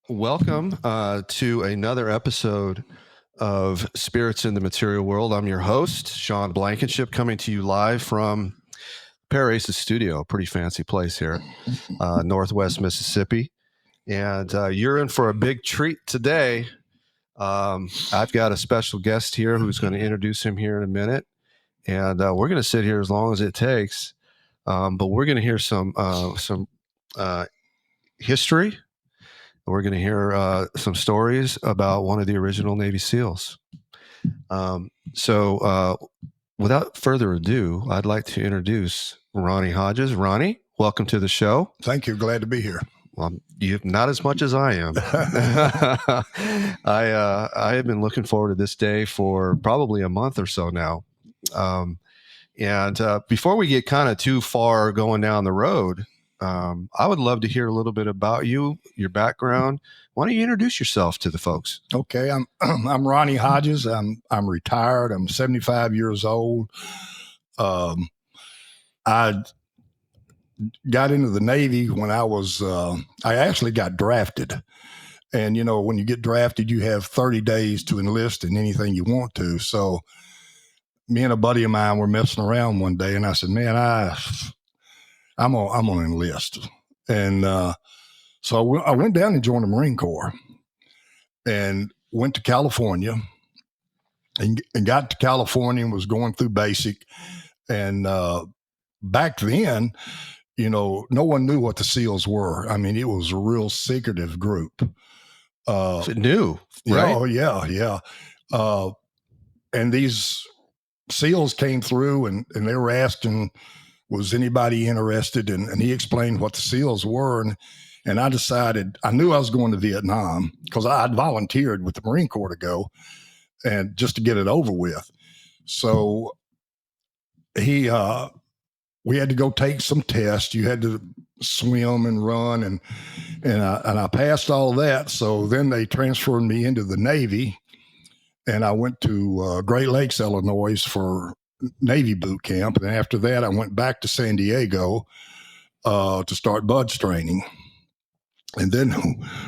Welcome to another episode of Spirits in the Material World. I'm your host, Sean Blankenship, coming to you live from Parace's studio, a pretty fancy place here, Northwest Mississippi. And you're in for a big treat today. I've got a special guest here who's going to introduce him here in a minute. And we're going to sit here as long as it takes. But we're going to hear some history. We're going to hear some stories about one of the original Navy SEALs. So without further ado, I'd like to introduce Ronnie Hodges. Ronnie, welcome to the show. Thank you. Glad to be here. Well, you not as much as I am. I have been looking forward to this day for probably a month or so now. And before we get kind of too far going down the road, I would love to hear a little bit about you, your background. Why don't you introduce yourself to the folks? Okay, I'm Ronnie Hodges. I'm retired. I'm 75 years old. I got into the Navy when I actually got drafted. And, you know, when you get drafted, you have 30 days to enlist in anything you want to. So me and a buddy of mine were messing around one day, and I said, man, I'm gonna enlist. And so I went down and joined the Marine Corps and went to California and got to California and was going through basic. And back then, you know, no one knew what the SEALs were. I mean, it was a real secretive group. Is it new, right? Oh, yeah. And these SEALs came through and they were asking, was anybody interested? And he explained what the SEALs were. And I decided, I knew I was going to Vietnam because I had volunteered with the Marine Corps to go and just to get it over with. So we had to go take some tests. You had to swim and run and I passed all of that. So then they transferred me into the Navy and I went to Great Lakes, Illinois for Navy boot camp. And after that, I went back to San Diego to start BUDS training. And then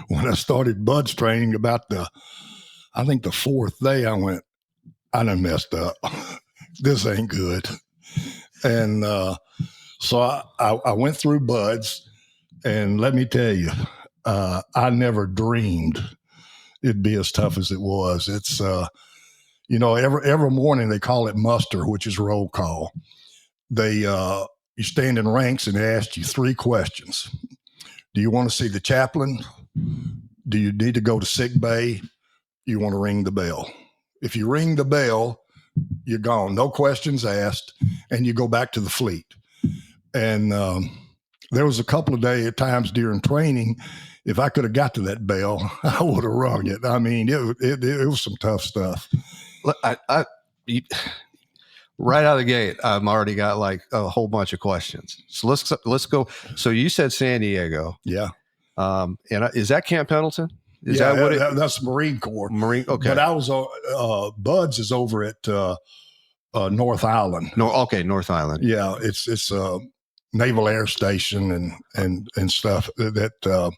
when I started BUDS training I think the fourth day, I went, I done messed up. This ain't good. And so I went through BUDS, and let me tell you, I never dreamed it'd be as tough as it was. It's you know, every morning they call it muster, which is roll call. You stand in ranks and they ask you three questions. Do you want to see the chaplain? Do you need to go to sick bay? You want to ring the bell. If you ring the bell, you're gone. No questions asked, and you go back to the fleet. And there was a couple of times during training, if I could have got to that bell, I would have rung it. I mean, it was some tough stuff. Right out of the gate, I've already got like a whole bunch of questions. So let's go. So you said San Diego, yeah. And is that Camp Pendleton? That's Marine Corps. Marine, okay. But I was BUDS is over at North Island. North Island. Yeah, it's a Naval Air Station and stuff that.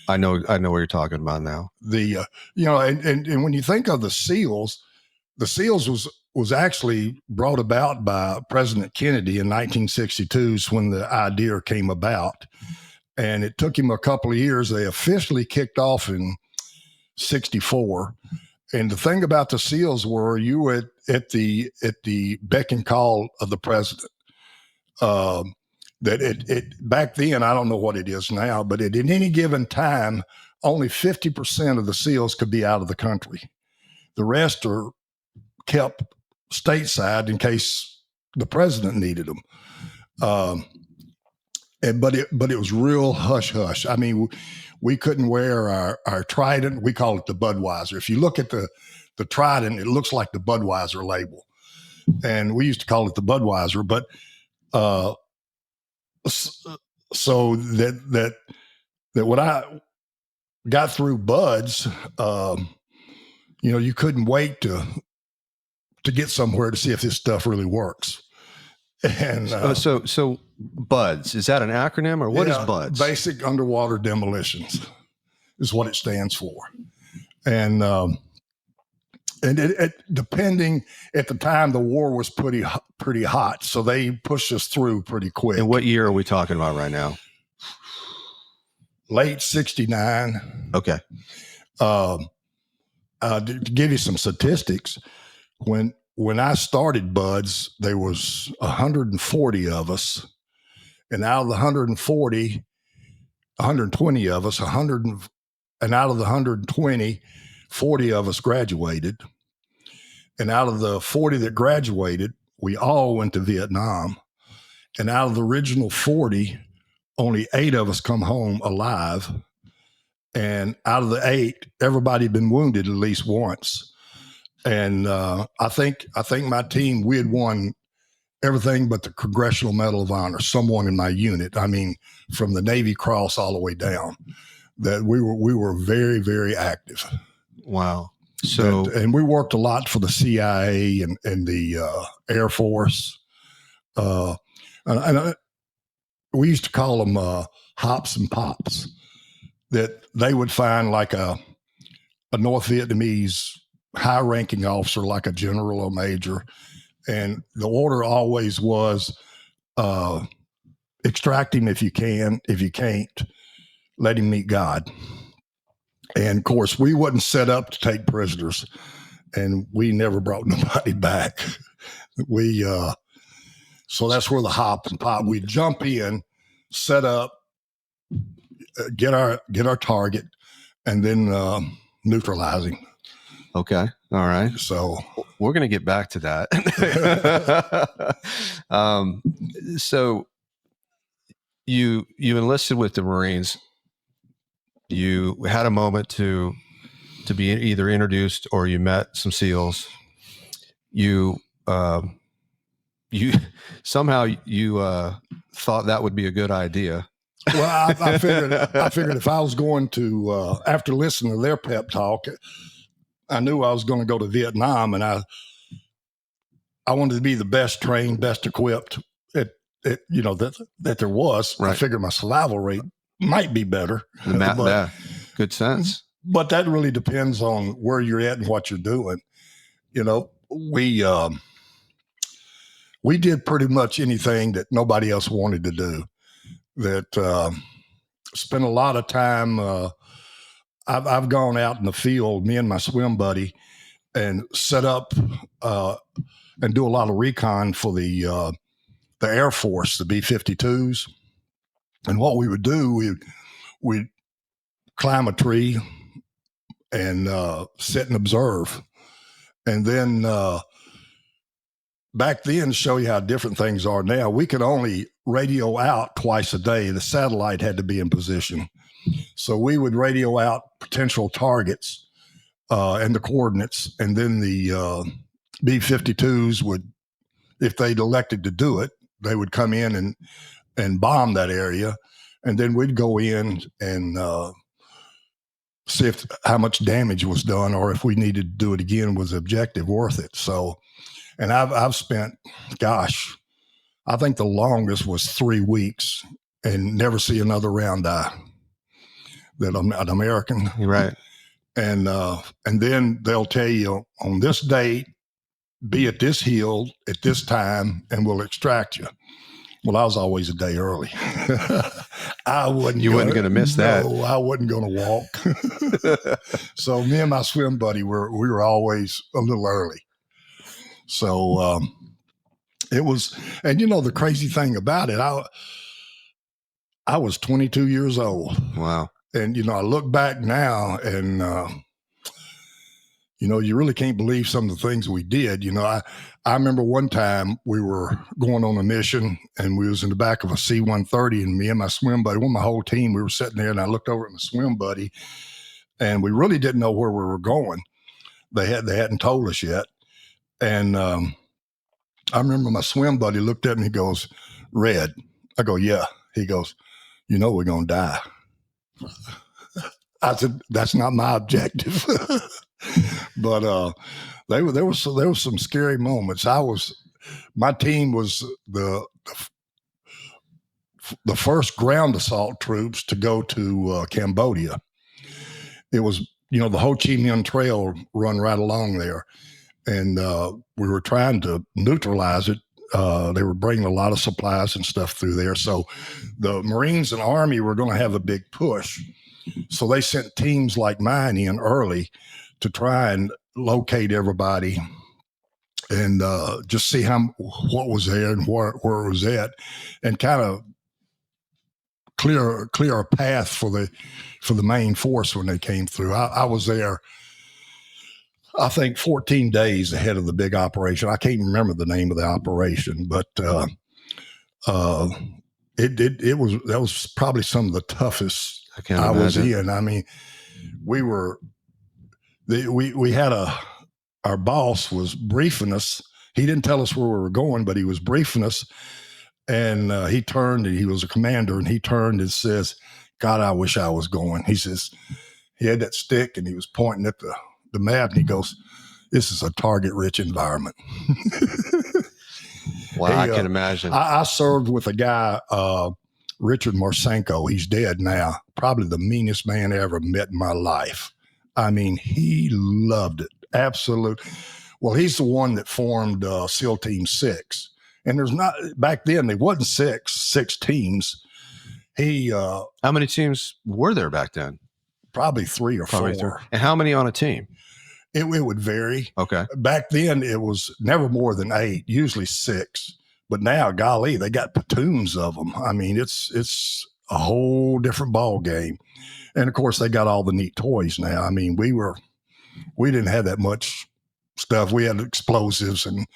I know what you're talking about now. You know, and when you think of the SEALs was actually brought about by President Kennedy in 1962 when the idea came about. And it took him a couple of years. They officially kicked off in 64. And the thing about the SEALs were you were at the beck and call of the president. That it back then, I don't know what it is now, but at any given time, only 50% of the SEALs could be out of the country. The rest are kept stateside in case the president needed them. But it was real hush hush. I mean, we couldn't wear our Trident. We call it the Budweiser. If you look at the Trident, it looks like the Budweiser label, and we used to call it the Budweiser. But so that when I got through BUDS, you know, you couldn't wait to get somewhere to see if this stuff really works. And so BUDS, is that an acronym or what is BUDS? Basic underwater demolitions. is what it stands for. And depending at the time, the war was pretty hot, so they pushed us through pretty quick. And what year are we talking about right now? Late '69. Okay. To give you some statistics, when I started Buds, there was 140 of us, and out of the 140, 120 of us, and out of the 120, 40 of us graduated. And out of the 40 that graduated, we all went to Vietnam. And out of the original 40, only 8 of us come home alive. And out of the 8, everybody had been wounded at least once. And I think my team, we had won everything but the Congressional Medal of Honor, someone in my unit. I mean, from the Navy Cross all the way down, that we were very, very active. Wow. So, and we worked a lot for the CIA and the Air Force. And we used to call them hops and pops, that they would find like a North Vietnamese high-ranking officer, like a general or major. And the order always was extract him if you can. If you can't, let him meet God. And of course, we wasn't set up to take prisoners, and we never brought nobody back. So that's where the hop and pop. We jump in, set up, get our target, and then neutralizing. Okay. All right. So we're going to get back to that. So you enlisted with the Marines. You had a moment to be either introduced or you met some SEALs. You somehow thought that would be a good idea. Well, I figured if I was going to after listening to their pep talk, I knew I was going to go to Vietnam, and I wanted to be the best trained, best equipped that there was. Right. I figured my survival rate might be better. Yeah, good sense. But that really depends on where you're at and what you're doing. We did pretty much anything that nobody else wanted to do. That spent a lot of time. I've gone out in the field, me and my swim buddy, and set up and do a lot of recon for the Air Force, the B-52s. And what we would do, we'd climb a tree and sit and observe. And then back then, to show you how different things are now, we could only radio out twice a day. The satellite had to be in position. So we would radio out potential targets and the coordinates, and then the B-52s would, if they'd elected to do it, they would come in and bomb that area, and then we'd go in and see how much damage was done, or if we needed to do it again, was the objective worth it. So, and I've spent, gosh, I think the longest was 3 weeks and never see another round die. That I'm an American. Right. And then they'll tell you on this date, be at this hill at this time, and we'll extract you. Well, I was always a day early. You wasn't going to miss that. No, I wasn't going to walk. So me and my swim buddy we were always a little early. So it was, and the crazy thing about it, I was 22 years old. Wow. And, I look back now and, you really can't believe some of the things we did. I remember one time we were going on a mission and we was in the back of a C-130, and me and my swim buddy, my whole team, we were sitting there, and I looked over at my swim buddy, and we really didn't know where we were going. They hadn't told us yet. And I remember my swim buddy looked at me and goes, "Red." I go, "Yeah." He goes, "We're going to die." I said, "That's not my objective." But there was some scary moments. My team was the first ground assault troops to go to Cambodia, it was, the Ho Chi Minh Trail run right along there. And we were trying to neutralize it. They were bringing a lot of supplies and stuff through there. So the Marines and Army were going to have a big push. So they sent teams like mine in early to try and locate everybody and just see what was there and where it was at, and kind of clear a path for the main force when they came through. I was there, I think, 14 days ahead of the big operation. I can't remember the name of the operation, but that was probably some of the toughest I was in. I mean, we had our boss was briefing us. He didn't tell us where we were going, but he was briefing us. And he turned, and he was a commander, and he turned and says, "God, I wish I was going." He says, he had that stick and he was pointing at the map, and he goes, "This is a target-rich environment." Wow, I can imagine. I served with a guy, Richard Marsenko. He's dead now. Probably the meanest man I ever met in my life. I mean, he loved it. Absolute. Well, he's the one that formed SEAL Team 6. And there's not, back then, there wasn't six teams. How many teams were there back then? Probably three or four. And how many on a team? It would vary. Okay. Back then, it was never more than 8, usually 6. But now, golly, they got platoons of them. I mean, it's a whole different ball game. And of course, they got all the neat toys now. I mean, we didn't have that much stuff. We had explosives and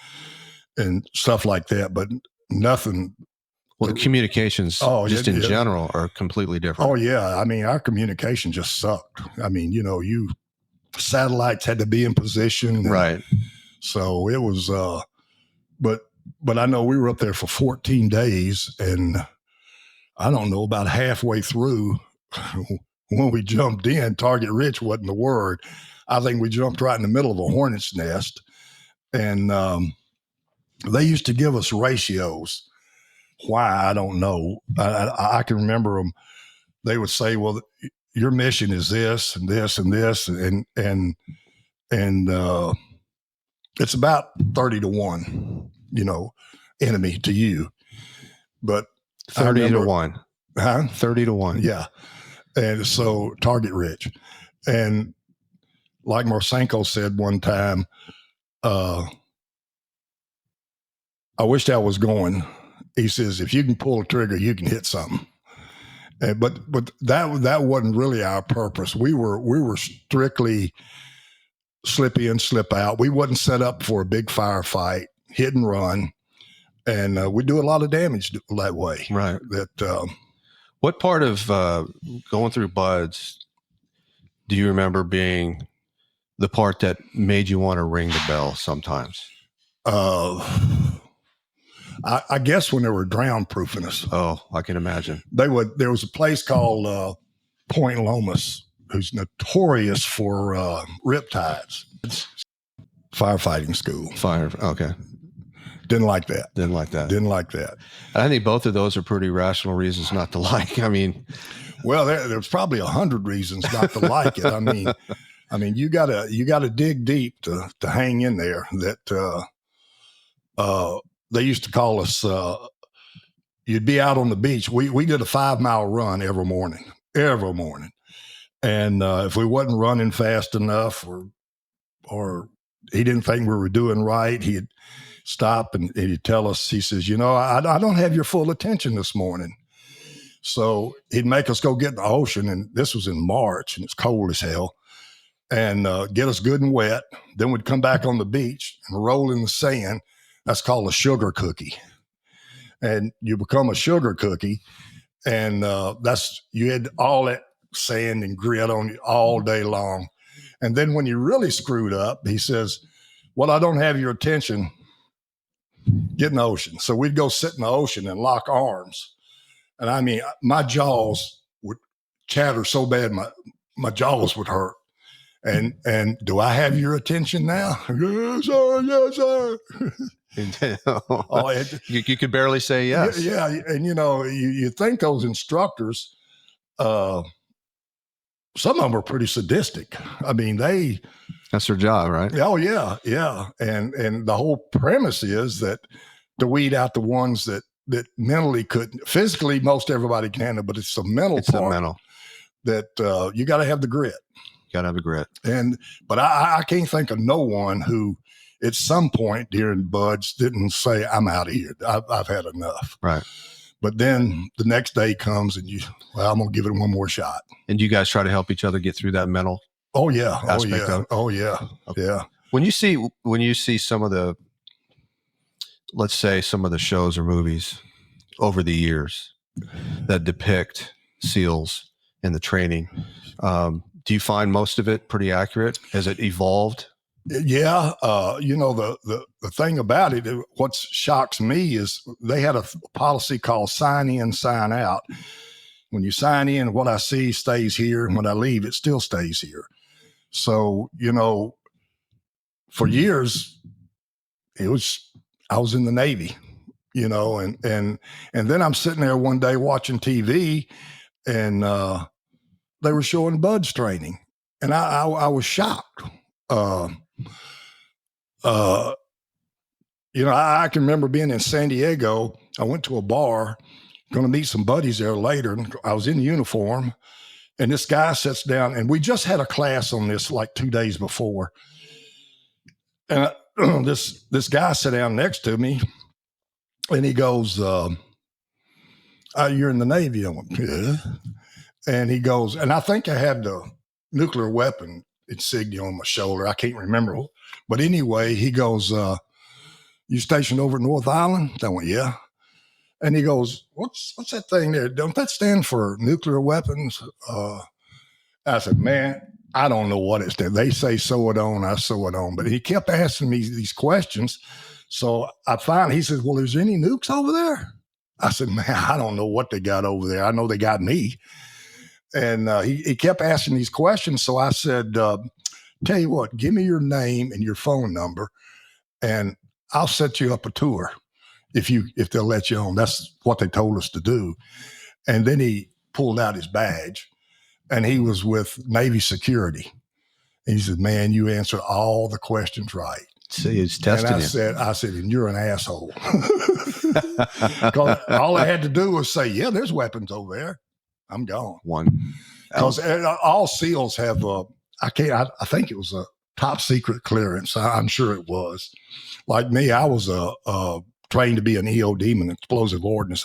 stuff like that, but nothing. Well, the communications in general are completely different. Oh yeah. I mean, our communication just sucked. I mean, satellites had to be in position. Right. So it was, but I know we were up there for 14 days, and I don't know, about halfway through when we jumped in, target rich wasn't the word. I think we jumped right in the middle of a hornet's nest, and they used to give us ratios. Why, I don't know. I can remember them. They would say, "Well, your mission is this and this and this," and it's about 30-1, enemy to you. But 30-1, huh? 30-1, yeah. And so target rich, and like Marsenko said one time, I wished I was going. He says, if you can pull a trigger, you can hit something. But that wasn't really our purpose. We were strictly slip in, slip out. We wasn't set up for a big firefight, hit and run, and we do a lot of damage that way. Right. What part of going through BUD/S do you remember being the part that made you want to ring the bell sometimes? I guess when they were drown proofing us. Oh, I can imagine. There was a place called Point Lomas, who's notorious for riptides. Firefighting school. Okay. Didn't like that. I think both of those are pretty rational reasons not to like. I mean, well, there's probably 100 reasons not to like it. I mean, you gotta dig deep to hang in there. That they used to call us. You'd be out on the beach. We did a 5-mile run every morning, and if we wasn't running fast enough, or he didn't think we were doing right, he'd stop and he'd tell us. He says, I don't have your full attention this morning. So he'd make us go get in the ocean, and this was in March, and it's cold as hell, and get us good and wet. Then we'd come back on the beach and roll in the sand. That's called a sugar cookie. And you become a sugar cookie, and you had all that sand and grit on you all day long. And then when you really screwed up, he says, "Well, I don't have your attention. Get in the ocean." So we'd go sit in the ocean and lock arms. And I mean, my jaws would chatter so bad, my jaws would hurt. And do I have your attention now? Yes, sir. Yes, sir. You could barely say yes. Yeah. And you think those instructors some of them are pretty sadistic. I mean, that's their job, right? Oh yeah. And the whole premise is that to weed out the ones that mentally couldn't. Physically, most everybody can handle, but it's the mental part that you got to have the grit. Got to have the grit. But I can't think of no one who at some point during buds didn't say, I'm out of here. I've had enough. Right. But then the next day comes and I'm going to give it one more shot. And you guys try to help each other get through that mental aspect of it? Oh, yeah. Okay. Yeah. When you see some of the, let's say some of the shows or movies over the years that depict SEALs in the training, do you find most of it pretty accurate? Has it evolved? Yeah. The thing about it, what shocks me is they had a policy called sign in, sign out. When you sign in, what I see stays here. And when I leave, it still stays here. So, for years, I was in the Navy, and then I'm sitting there one day watching TV and they were showing buds training. And I was shocked. I can remember being in San Diego. I went to a bar, going to meet some buddies there later. And I was in uniform, and this guy sits down, and we just had a class on this like 2 days before. And this guy sat down next to me, and he goes, "You're in the Navy." I went, "Yeah." And he goes, and I think I had the nuclear weapon insignia on my shoulder. I can't remember. But anyway, he goes, "You stationed over at North Island?" I went, "Yeah." And he goes, what's that thing there? Don't that stand for nuclear weapons? I said, "Man, I don't know what it stands. They say sew it on, I sew it on." But he kept asking me these questions. So he said, "Well, is there any nukes over there?" I said, "Man, I don't know what they got over there. I know they got me." And he kept asking these questions. So I said, "Tell you what, give me your name and your phone number, and I'll set you up a tour if they'll let you on." That's what they told us to do. And then he pulled out his badge, and he was with Navy security. And he said, "Man, you answered all the questions right." See, he's testing you. I said, "And you're an asshole." Because all I had to do was say, "Yeah, there's weapons over there. I'm gone." One. Because all SEALs have I think it was a top secret clearance. I'm sure it was. Like me, I was trained to be an EOD, an explosive ordnance.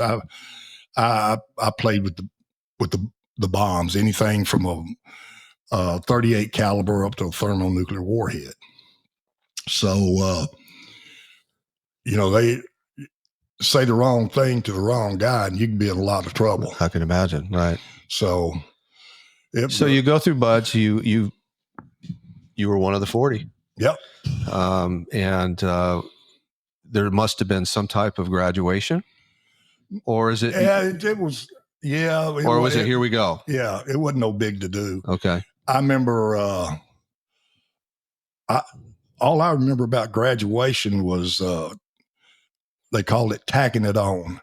I played with the bombs, anything from a 38 caliber up to a thermonuclear warhead. So, they say the wrong thing to the wrong guy, and you can be in a lot of trouble. I can imagine, right? So, you go through buds. You were one of the 40. Yep. And there must have been some type of graduation, or is it? Yeah, it was. Yeah. Or was it here we go? Yeah, it wasn't no big to do. Okay. I remember. All I remember about graduation was they called it tacking it on.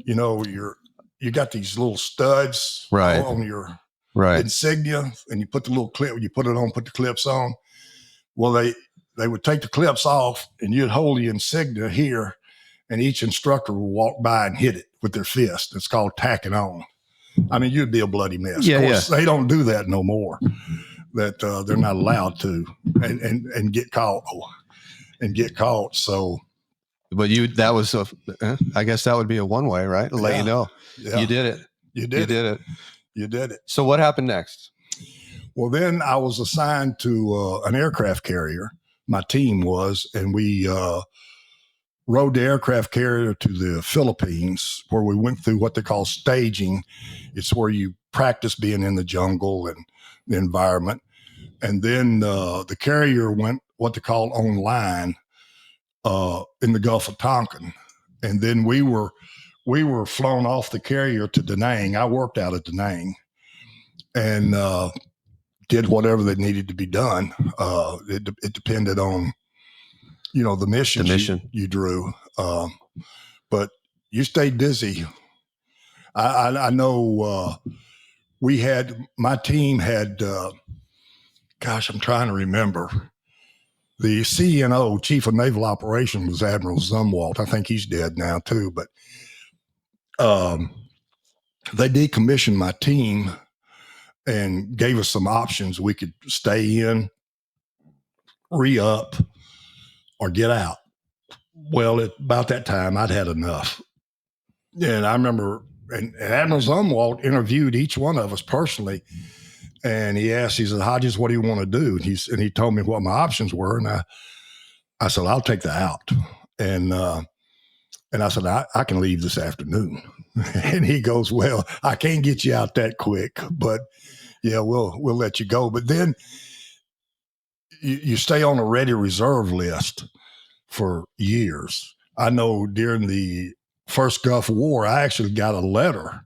You got these little studs on your insignia, and you put the little clip. You put it on, put the clips on. Well, they would take the clips off, and you'd hold the insignia here, and each instructor would walk by and hit it with their fist. It's called tacking on. I mean, you'd be a bloody mess. Yeah, of course, they don't do that no more. That they're not allowed to, and get caught So, but I guess that would be a one way, right? To let you know, you did it. You did it. So what happened next? Well, then I was assigned to an aircraft carrier. My team was, and we rode the aircraft carrier to the Philippines, where we went through what they call staging. It's where you practice being in the jungle and the environment. And then the carrier went what they call online in the Gulf of Tonkin. And then we were flown off the carrier to Da Nang. I worked out of Da Nang and did whatever that needed to be done. It depended on, the mission you drew. But you stayed busy. I know my team had, gosh, I'm trying to remember. The CNO, Chief of Naval Operations, was Admiral Zumwalt. I think he's dead now too, but they decommissioned my team and gave us some options. We could stay in, re-up, or get out. Well, about that time, I'd had enough. And I remember, and Admiral Zumwalt interviewed each one of us personally. And he asked, he said, Hodges, what do you want to do? And he told me what my options were. And I said, I'll take the out. And I said, I can leave this afternoon. And he goes, well, I can't get you out that quick, but yeah, we'll let you go. But then you stay on a ready reserve list for years. I know during the first Gulf War, I actually got a letter,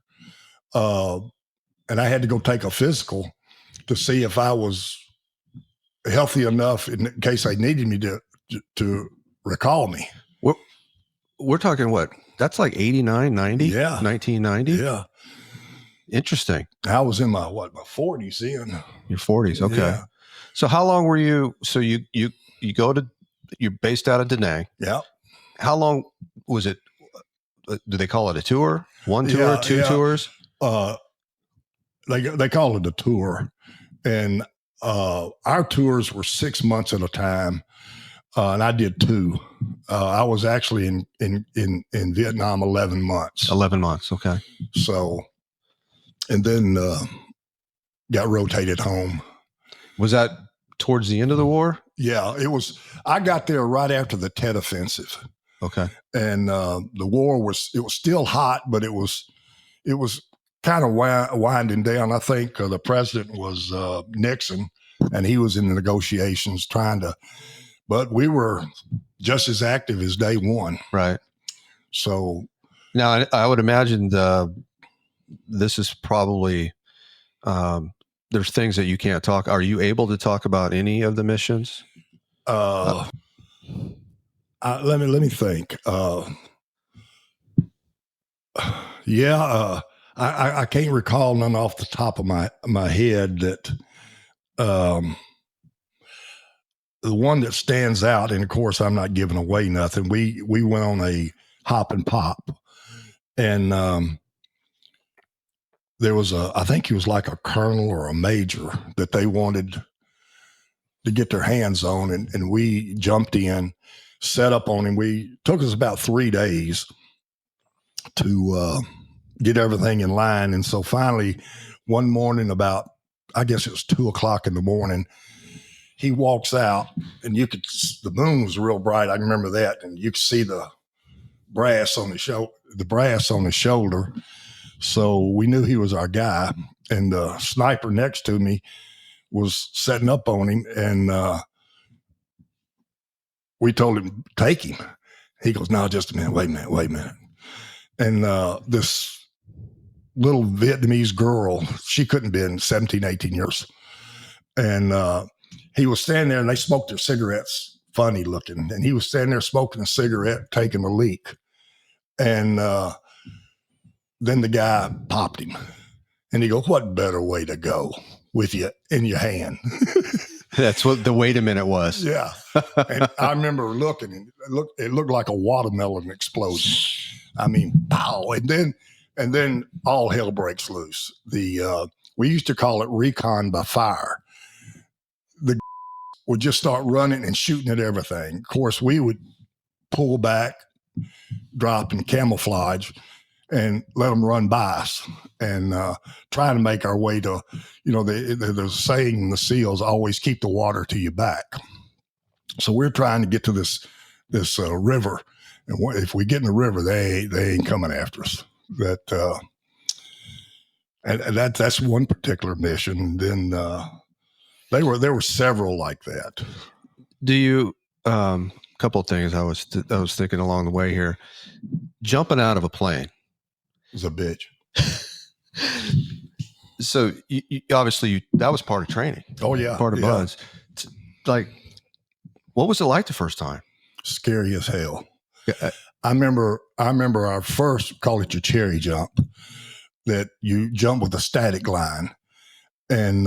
and I had to go take a physical to see if I was healthy enough in case they needed me to recall me. We're talking what? That's like 89, 90? Yeah. 1990? Yeah. Interesting. I was in my 40s then. Your 40s. Okay. Yeah. So how long were you? So you're based out of Da Nang. Yeah. How long was it? Do they call it a tour? One tour, two tours? They call it a tour. And our tours were 6 months at a time. And I did 2. I was actually in Vietnam 11 months. 11 months. Okay. So, and then got rotated home. Was that towards the end of the war? Yeah, it was. I got there right after the Tet Offensive. Okay. And the war was still hot, but it was kind of winding down. I think the president was Nixon, and he was in the negotiations but we were just as active as day one. Right. So now I would imagine this is probably, there's things that you can't talk. Are you able to talk about any of the missions? Let me think. I can't recall none off the top of my head that, the one that stands out, and of course I'm not giving away nothing. We went on a hop and pop, and there was I think he was like a colonel or a major that they wanted to get their hands on, and we jumped in, set up on him. Took us about 3 days to get everything in line. And so finally one morning about, I guess it was 2:00 in the morning, he walks out, and the moon was real bright. I remember that. And you could see the brass on his shoulder. So we knew he was our guy. And the sniper next to me was setting up on him. And we told him, take him. He goes, no, just a minute. Wait a minute. And this little Vietnamese girl, she couldn't have been 17, 18 years. And he was standing there, and they smoked their cigarettes, funny looking. And he was standing there smoking a cigarette, taking a leak. And then the guy popped him. And he goes, what better way to go with you in your hand? That's what the wait a minute was. Yeah. And I remember looking, and it looked like a watermelon explosion. I mean, pow. And then all hell breaks loose. We used to call it recon by fire. The would just start running and shooting at everything. Of course, we would pull back, drop and camouflage, and let them run by us, and try to make our way to, there's a saying in the SEALs, always keep the water to your back. So we're trying to get to this river, and if we get in the river, they ain't coming after us. That's one particular mission. Then there were several like that. Do you? Couple of things I was thinking along the way here. Jumping out of a plane is a bitch. So you obviously that was part of training. Oh yeah, part of Buzz. Like, what was it like the first time? Scary as hell. Yeah. I remember our first, call it your cherry jump. that you jump with a static line. And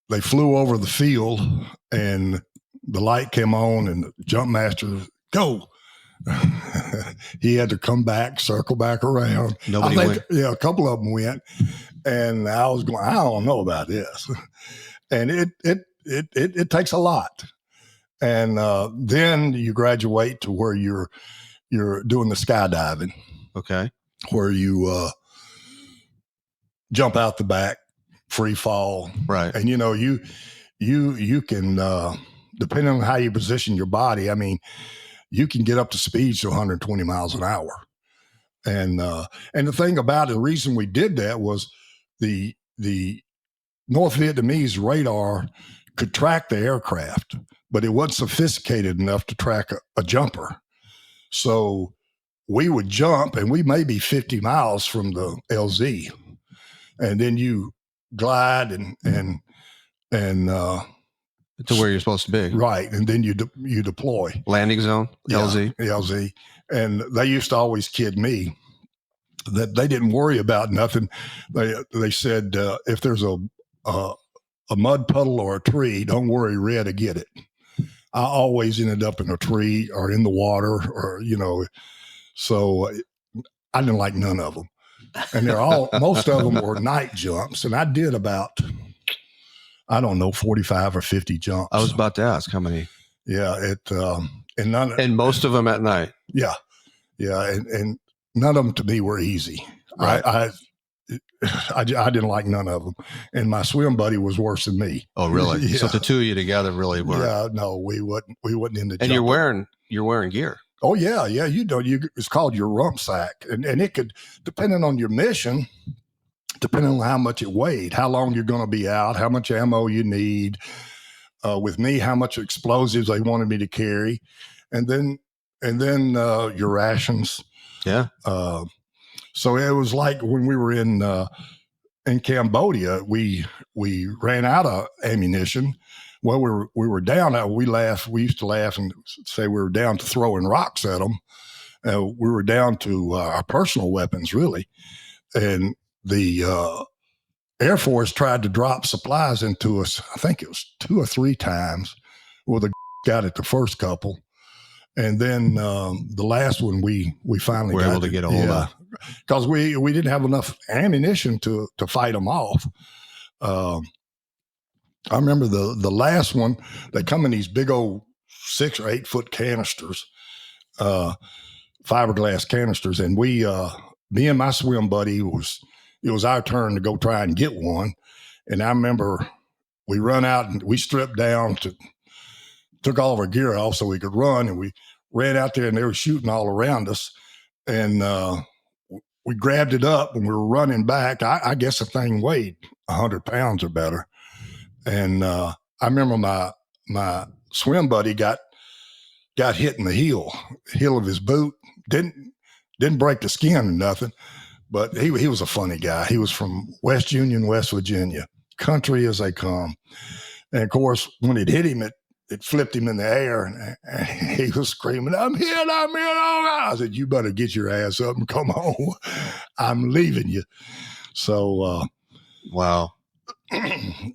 they flew over the field, and the light came on, and the jump master, go. He had to come back, circle back around. Nobody went. Yeah, a couple of them went, and I was going, I don't know about this. And it takes a lot. And then you graduate to where you're doing the skydiving. Okay. Where you jump out the back, free fall. Right. And you can depending on how you position your body, I mean, you can get up to speeds to 120 miles an hour. And the thing about it, the reason we did that was the North Vietnamese radar could track the aircraft, but it wasn't sophisticated enough to track a jumper. So we would jump, and we may be 50 miles from the LZ, and then you glide and to where you're supposed to be. Right. And then you deploy. Landing zone, LZ. Yeah, LZ. And they used to always kid me that they didn't worry about nothing. They said, if there's a mud puddle or a tree, don't worry, Red to get it. I always ended up in a tree or in the water or, so I didn't like none of them. And most of them were night jumps. And I did about, I don't know, 45 or 50 jumps. I was about to ask how many. Yeah. And most of them at night. Yeah. Yeah. And none of them to me were easy. Right. I didn't like none of them. And my swim buddy was worse than me. Oh, really? Yeah. So the two of you together really weren't. Yeah. No, we wasn't in the And jumping. you're wearing gear. Oh yeah. Yeah. It's called your rump sack. And it could, depending on your mission, depending on how much it weighed, how long you're going to be out, how much ammo you need, with me, how much explosives they wanted me to carry. And then your rations. Yeah. So it was like when we were in Cambodia, we ran out of ammunition. Well, we were down. We used to laugh and say we were down to throwing rocks at them. We were down to our personal weapons, really. And the Air Force tried to drop supplies into us. I think it was 2 or 3 times. Well, the got it the first couple. And then the last one we finally were able to get a hold of, because we didn't have enough ammunition to fight them off. I remember the last one. They come in these big old 6 or 8 foot canisters, fiberglass canisters, and me and my swim buddy it was our turn to go try and get one. And I remember we run out and we stripped down took all of our gear off so we could run, and we ran out there and they were shooting all around us. And we grabbed it up and we were running back. I guess the thing weighed 100 pounds or better. And I remember my swim buddy got hit in the heel of his boot. Didn't break the skin or nothing, but he was a funny guy. He was from West Union, West Virginia, country as they come. And of course, when it hit him, it flipped him in the air, and he was screaming, I'm hit. I said, you better get your ass up and come home. I'm leaving you. So, wow.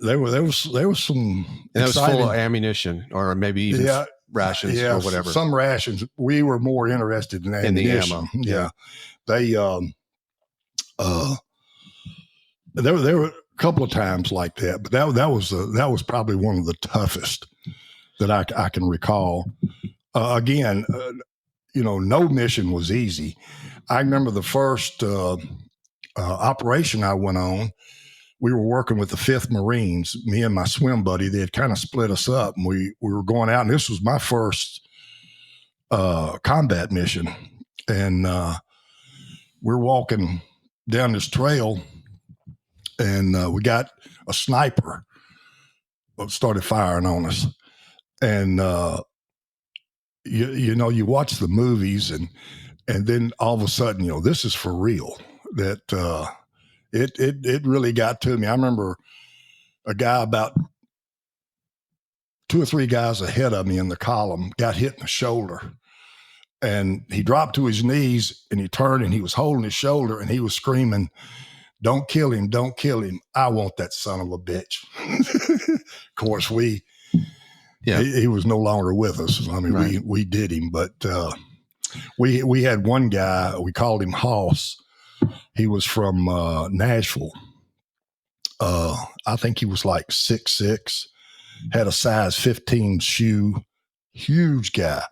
There was some. And it was full of ammunition, or maybe even rations or whatever. Some rations. We were more interested in ammunition. In the ammo. Yeah. They there were a couple of times like that, but that was probably one of the toughest that I can recall. Again, no mission was easy. I remember the first operation I went on. We were working with the 5th Marines, me and my swim buddy. They had kind of split us up, and we were going out, and this was my first combat mission. And we're walking down this trail, and we got a sniper started firing on us. And you watch the movies, and then all of a sudden, this is for real. That it really got to me. I remember a guy about 2 or 3 guys ahead of me in the column got hit in the shoulder, And he dropped to his knees and he turned and he was holding his shoulder and he was screaming, "Don't kill him. Don't kill him. I want that son of a bitch." Of course, he was no longer with us. I mean, Right. we did him, but we had one guy, we called him Hoss. He was from Nashville. I think he was like 6'6", had a size 15 shoe, huge guy.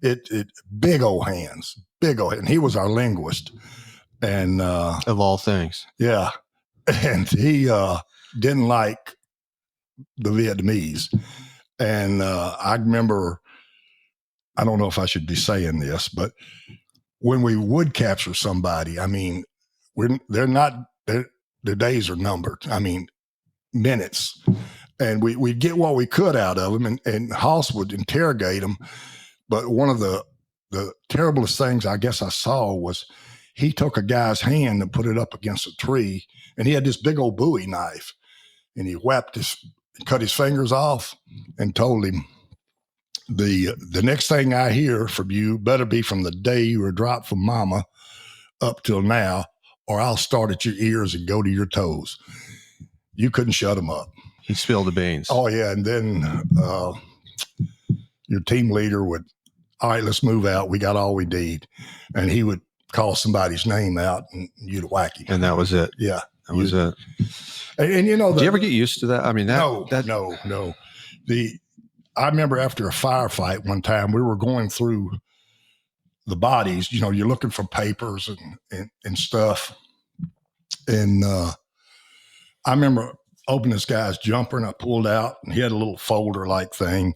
It big old hands, and he was our linguist. And Of all things. yeah, and he didn't like the Vietnamese. And I remember, I don't know if I should be saying this, but when we would capture somebody, I mean, their days are numbered. I mean, minutes. And we'd get what we could out of them, and Hoss would interrogate them. But one of the terriblest things I guess I saw was he took a guy's hand and put it up against a tree, and he had this big old Bowie knife, and he cut his fingers off and told him, the next thing I hear from you better be from the day you were dropped from mama up till now, or I'll start at your ears and go to your toes. You couldn't shut him up. He spilled the beans. Oh, yeah. And then your team leader would, all right, let's move out. We got all we need. And he would call somebody's name out and you'd whack him. And that was it. Yeah. That was it. And you know, did you ever get used to that? I mean, no. I remember after a firefight one time, we were going through the bodies, you know, you're looking for papers and stuff. And I remember opening this guy's jumper and I pulled out and he had a little folder like thing.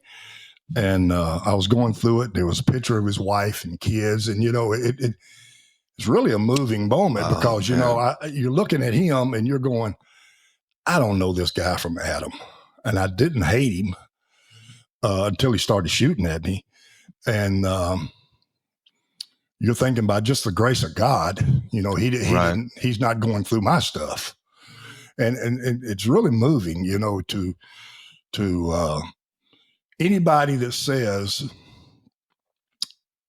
And I was going through it. There was a picture of his wife and kids. And, you know, it's really a moving moment because, you know, you're looking at him and you're going, I don't know this guy from Adam. And I didn't hate him until he started shooting at me. And you're thinking by just the grace of God, you know, he's not going through my stuff. And it's really moving, you know, to anybody that says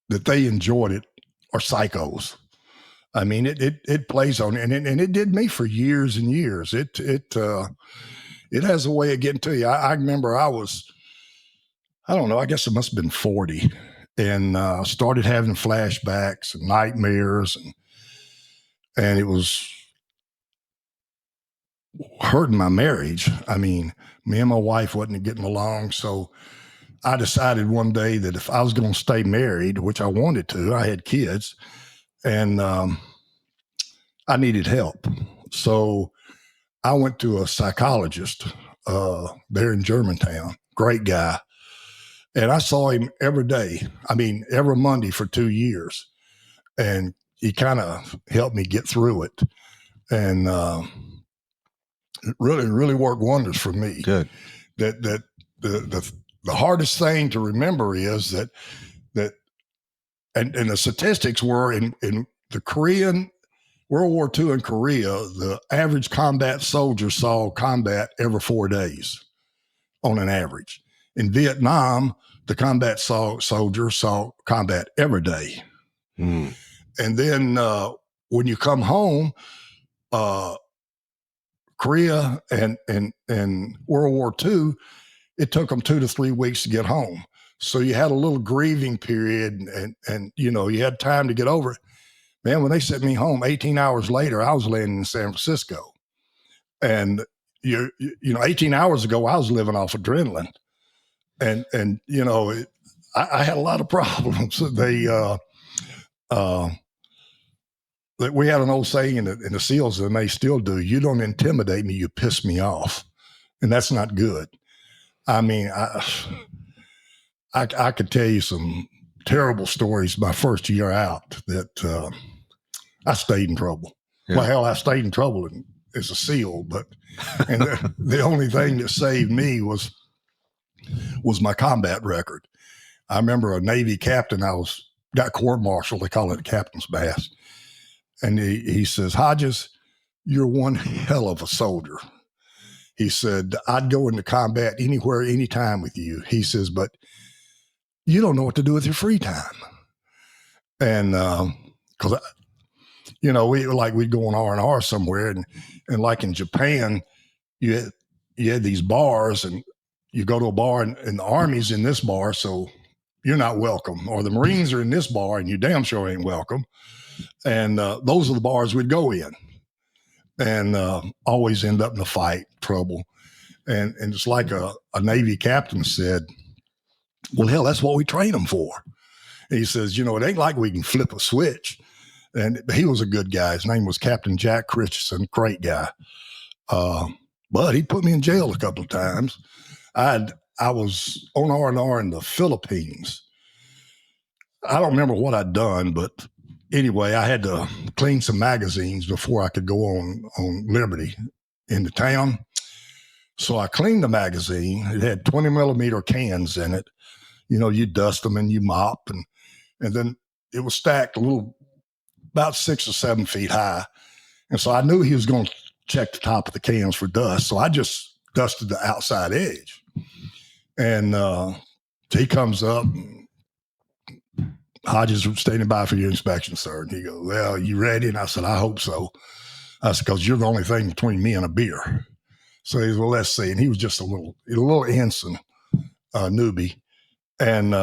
that they enjoyed it are psychos. I mean, it plays on and it did me for years and years. It has a way of getting to you. I remember I don't know, I guess it must have been 40 and started having flashbacks and nightmares and it was hurting my marriage. I mean, me and my wife wasn't getting along. So I decided one day that if I was going to stay married, which I wanted to, I had kids and I needed help. So I went to a psychologist there in Germantown, great guy. And I saw him every day. I mean, every Monday for 2 years. And he kind of helped me get through it. And it really worked wonders for me. Good. That the hardest thing to remember is that and the statistics were in the Korean World War II in Korea, the average combat soldier saw combat every 4 days on an average. In Vietnam, the combat soldier saw combat every day. Mm. And then when you come home, Korea and World War II, it took them 2 to 3 weeks to get home. So you had a little grieving period and you know, you had time to get over it. Man, when they sent me home 18 hours later, I was landing in San Francisco. And you know, 18 hours ago, I was living off adrenaline. And you know, I had a lot of problems. We had an old saying in the SEALs, and they still do, you don't intimidate me, you piss me off. And that's not good. I mean, I could tell you some terrible stories my first year out that I stayed in trouble. Yeah. Well, hell, I stayed in trouble as a SEAL, and the only thing that saved me was my combat record. I remember a Navy captain, got court-martialed, they call it a captain's bass. And he says, Hodges, you're one hell of a soldier. He said, I'd go into combat anywhere, anytime with you. He says, but you don't know what to do with your free time. And because we'd go on R&R somewhere, and like in Japan, you had these bars, and you go to a bar, and the Army's in this bar, so you're not welcome, or the Marines are in this bar, and you damn sure ain't welcome. And those are the bars we'd go in, and always end up in a fight, trouble. And it's like a Navy captain said, well, hell, that's what we train them for. And he says, it ain't like we can flip a switch. And he was a good guy. His name was Captain Jack Christensen, great guy. But he put me in jail a couple of times. I was on R&R in the Philippines. I don't remember what I'd done, but anyway, I had to clean some magazines before I could go on liberty into town. So I cleaned the magazine. It had 20 millimeter cans in it. You dust them and you mop, and then it was stacked about 6 or 7 feet high. And so I knew he was going to check the top of the cans for dust. So I just dusted the outside edge. And he comes up, Hodges was standing by for your inspection, sir. And he goes, well, you ready? And I said, I hope so. I said, because you're the only thing between me and a beer. So he said, well, let's see. And he was just a little ensign, newbie. And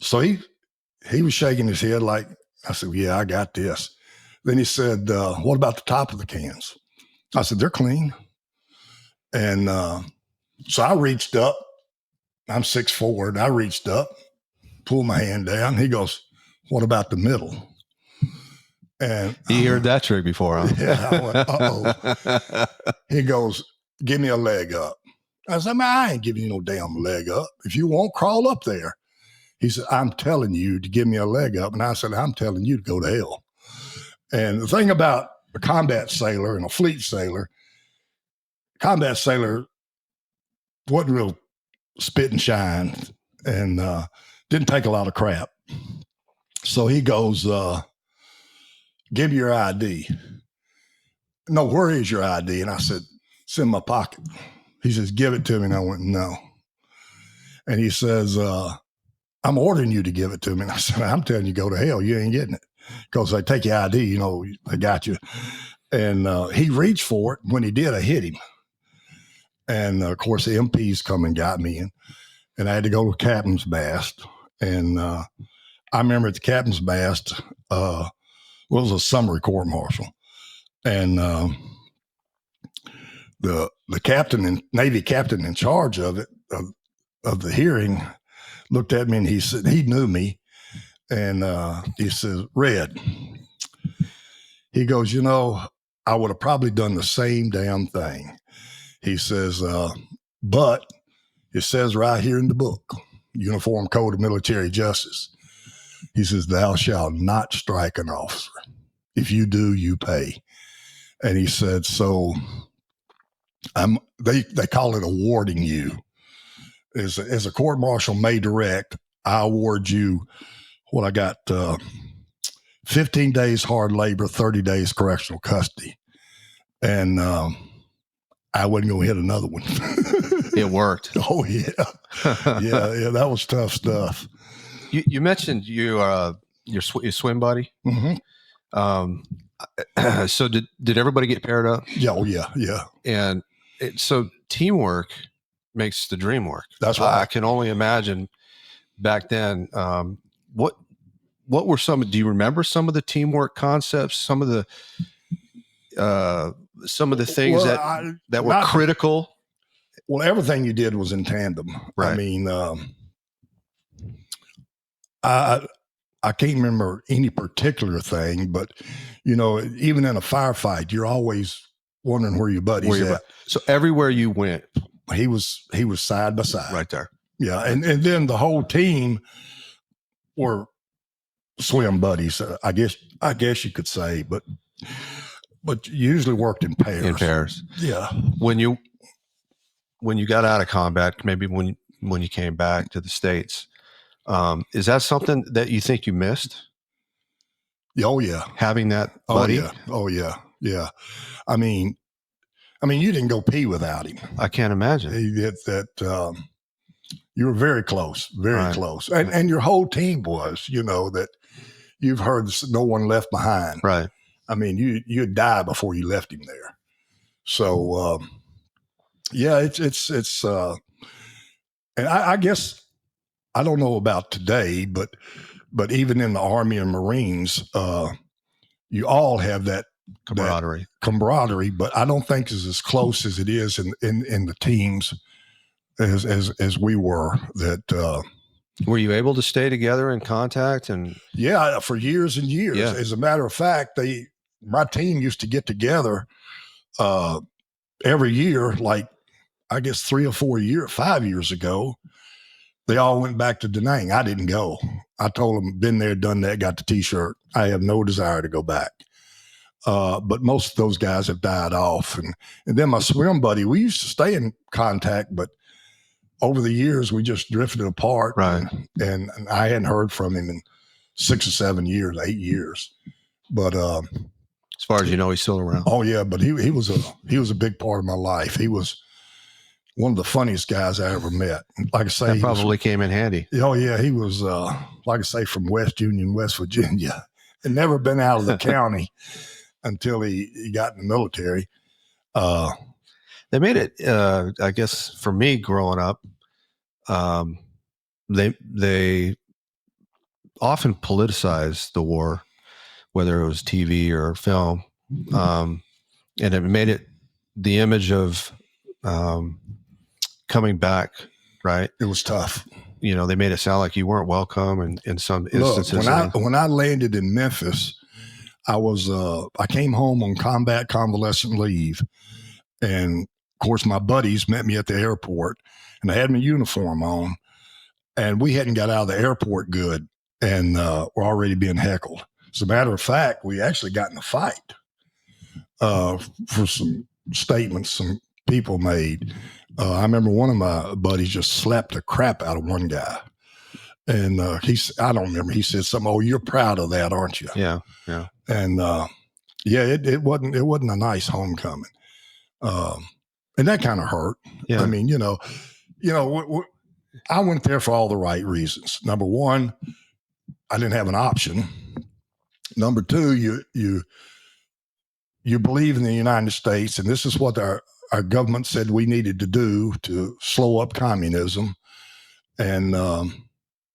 so he was shaking his head like, I said, yeah, I got this. Then he said, what about the top of the cans? I said, they're clean. And so I reached up. I'm 6'4", and I reached up, pulled my hand down. He goes, what about the middle? And you heard that trick before, huh? Yeah, I went, uh-oh. He goes, give me a leg up. I said, man, I ain't giving you no damn leg up. If you won't, crawl up there. He said, I'm telling you to give me a leg up. And I said, I'm telling you to go to hell. And the thing about a combat sailor and a fleet sailor, combat sailor wasn't real spit and shine, and didn't take a lot of crap. So he goes, give me your ID. No, where is your ID? And I said, it's in my pocket. He says, give it to me. And I went, no. And he says, I'm ordering you to give it to me. And I said, I'm telling you, go to hell. You ain't getting it. Because they take your ID, they got you. And he reached for it. When he did, I hit him. And of course, the MPs come and got me. And I had to go to Captain's Mast. And I remember at the Captain's Mast, it was a summary court martial. And the captain and Navy captain in charge of it, of the hearing, looked at me, and he said, he knew me. And he says, Red, he goes, I would have probably done the same damn thing. He says, but it says right here in the book, Uniform Code of Military Justice. He says, thou shalt not strike an officer. If you do, you pay. And he said, so they call it awarding you. As a court martial may direct, I award you what I got, 15 days hard labor, 30 days correctional custody. And I wasn't going to hit another one. It worked. Oh, yeah. Yeah, that was tough stuff. You mentioned your swim buddy. Mm-hmm. So did everybody get paired up? Yeah, oh, yeah. And so teamwork makes the dream work. That's right. I can only imagine back then. What were do you remember some of the teamwork concepts? Some of the things that were critical? Well, everything you did was in tandem. Right. I mean, I can't remember any particular thing, but even in a firefight, you're always wondering where your buddy's at. So everywhere you went, he was side by side, right there. Yeah, and then the whole team were swim buddies. I guess you could say, but you usually worked in pairs. In pairs, yeah. When you got out of combat, maybe when you came back to the States, is that something that you think you missed? Oh yeah, having that buddy. Oh yeah. I mean, you didn't go pee without him. I can't imagine. You were very close, very close, and your whole team was. That you've heard no one left behind. Right. I mean, you'd die before you left him there. So, yeah, it's and I guess I don't know about today, but even in the Army and Marines, you all have that camaraderie, but I don't think it's as close as it is in the teams as we were. That were you able to stay together in contact? And yeah, for years and years. Yeah. As a matter of fact, my team used to get together every year, like I guess 5 years ago. They all went back to Da Nang. I didn't go. I told them, been there, done that, got the T-shirt. I have no desire to go back. But most of those guys have died off. And then my swim buddy, we used to stay in contact, but over the years, we just drifted apart. Right. And I hadn't heard from him in 6 or 7 years, 8 years. But as far as you know, he's still around. Oh yeah, but he was a big part of my life. He was one of the funniest guys I ever met. Like I say, that probably came in handy. Oh yeah, he was like I say, from West Union, West Virginia, and never been out of the county until he got in the military. They made it, I guess, for me growing up. They often politicized the war, whether it was TV or film, and it made it the image of coming back. Right, it was tough. You know, they made it sound like you weren't welcome, and in some instances. Look, when I landed in Memphis, I came home on combat convalescent leave, and of course my buddies met me at the airport, and I had my uniform on, and we hadn't got out of the airport good, and we're already being heckled. As a matter of fact, we actually got in a fight for some statements some people made. I remember one of my buddies just slapped the crap out of one guy. And I don't remember. He said something, "Oh, you're proud of that, aren't you?" Yeah, yeah. And yeah, it wasn't a nice homecoming. And that kind of hurt. Yeah. I mean, I went there for all the right reasons. Number one, I didn't have an option. Number two, you believe in the United States, and this is what our government said we needed to do to slow up communism. And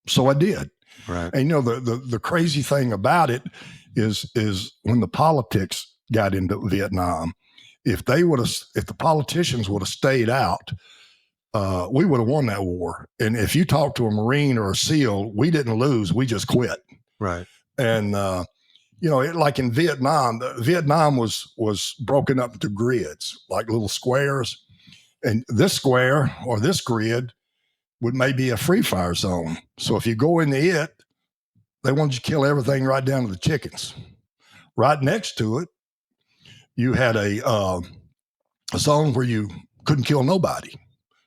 so I did. Right. And the crazy thing about it is when the politics got into Vietnam, if the politicians would have stayed out, we would have won that war. And if you talk to a Marine or a SEAL, we didn't lose, we just quit. Right. And like in Vietnam, Vietnam was broken up into grids, like little squares. And this square or this grid would maybe a free fire zone. So if you go into it, they wanted you to kill everything right down to the chickens. Right next to it, you had a zone where you couldn't kill nobody.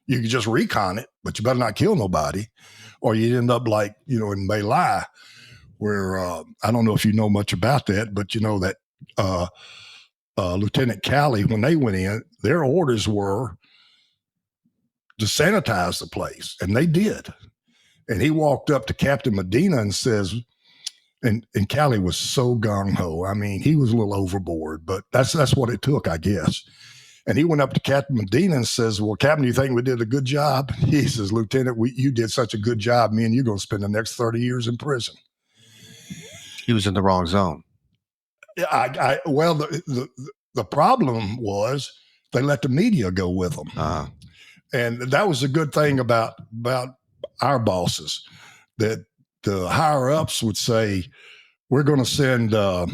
You could just recon it, but you better not kill nobody, or you'd end up like, in My Lai, where I don't know if you know much about that, but that Lieutenant Calley, when they went in, their orders were to sanitize the place, and they did. And he walked up to Captain Medina and says, and Calley was so gung-ho. I mean, he was a little overboard, but that's what it took, I guess. And he went up to Captain Medina and says, "Well, Captain, do you think we did a good job?" He says, "Lieutenant, you did such a good job. Me and you are going to spend the next 30 years in prison." He was in the wrong zone. Well, the problem was they let the media go with them. And that was a good thing about our bosses, that the higher ups would say, "We're going to send, I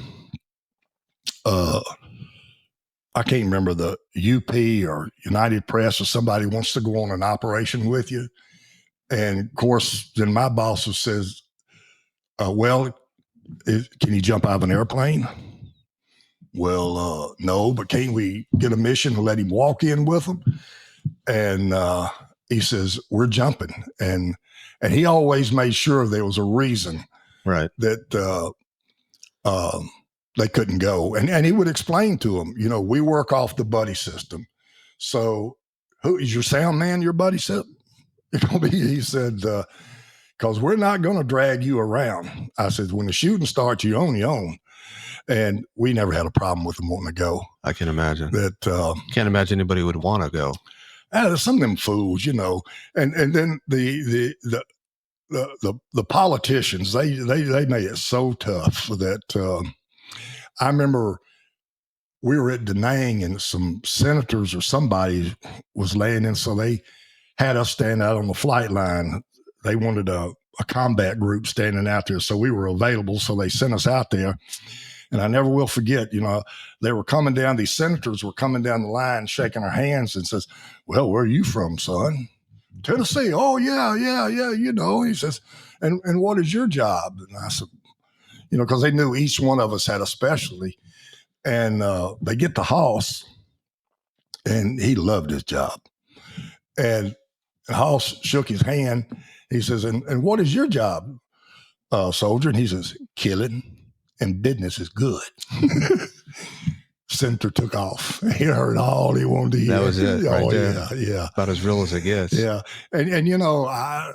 can't remember, the UP or United Press or somebody wants to go on an operation with you." And of course, then my boss says, "Well, can you jump out of an airplane?" "Well, no, but can't we get a mission and let him walk in with them?" And he says, "We're jumping." And he always made sure there was a reason, right, that they couldn't go. And he would explain to them, we work off the buddy system. So who is your sound man, your buddy system? He said, because we're not going to drag you around. I said, when the shooting starts, you own your own. And we never had a problem with them wanting to go. I can imagine. That can't imagine anybody would want to go. Some of them fools, you know. And then the politicians, they made it so tough that I remember we were at Da Nang and some senators or somebody was laying in, so they had us stand out on the flight line. They wanted a combat group standing out there, so we were available, so they sent us out there. And I never will forget, you know, they were coming down, these senators were coming down the line, shaking our hands and says, well, where are you from, son? Tennessee. Oh, yeah, you know. He says, and what is your job? And I said, you know, because they knew each one of us had a specialty. And they get to Hoss, and he loved his job. And Hoss shook his hand. He says, and what is your job, soldier? And he says, killing and business is good. Senator took off. He heard all he wanted to hear. That was it. Right there. Yeah. About as real as it gets. Yeah. And you know, I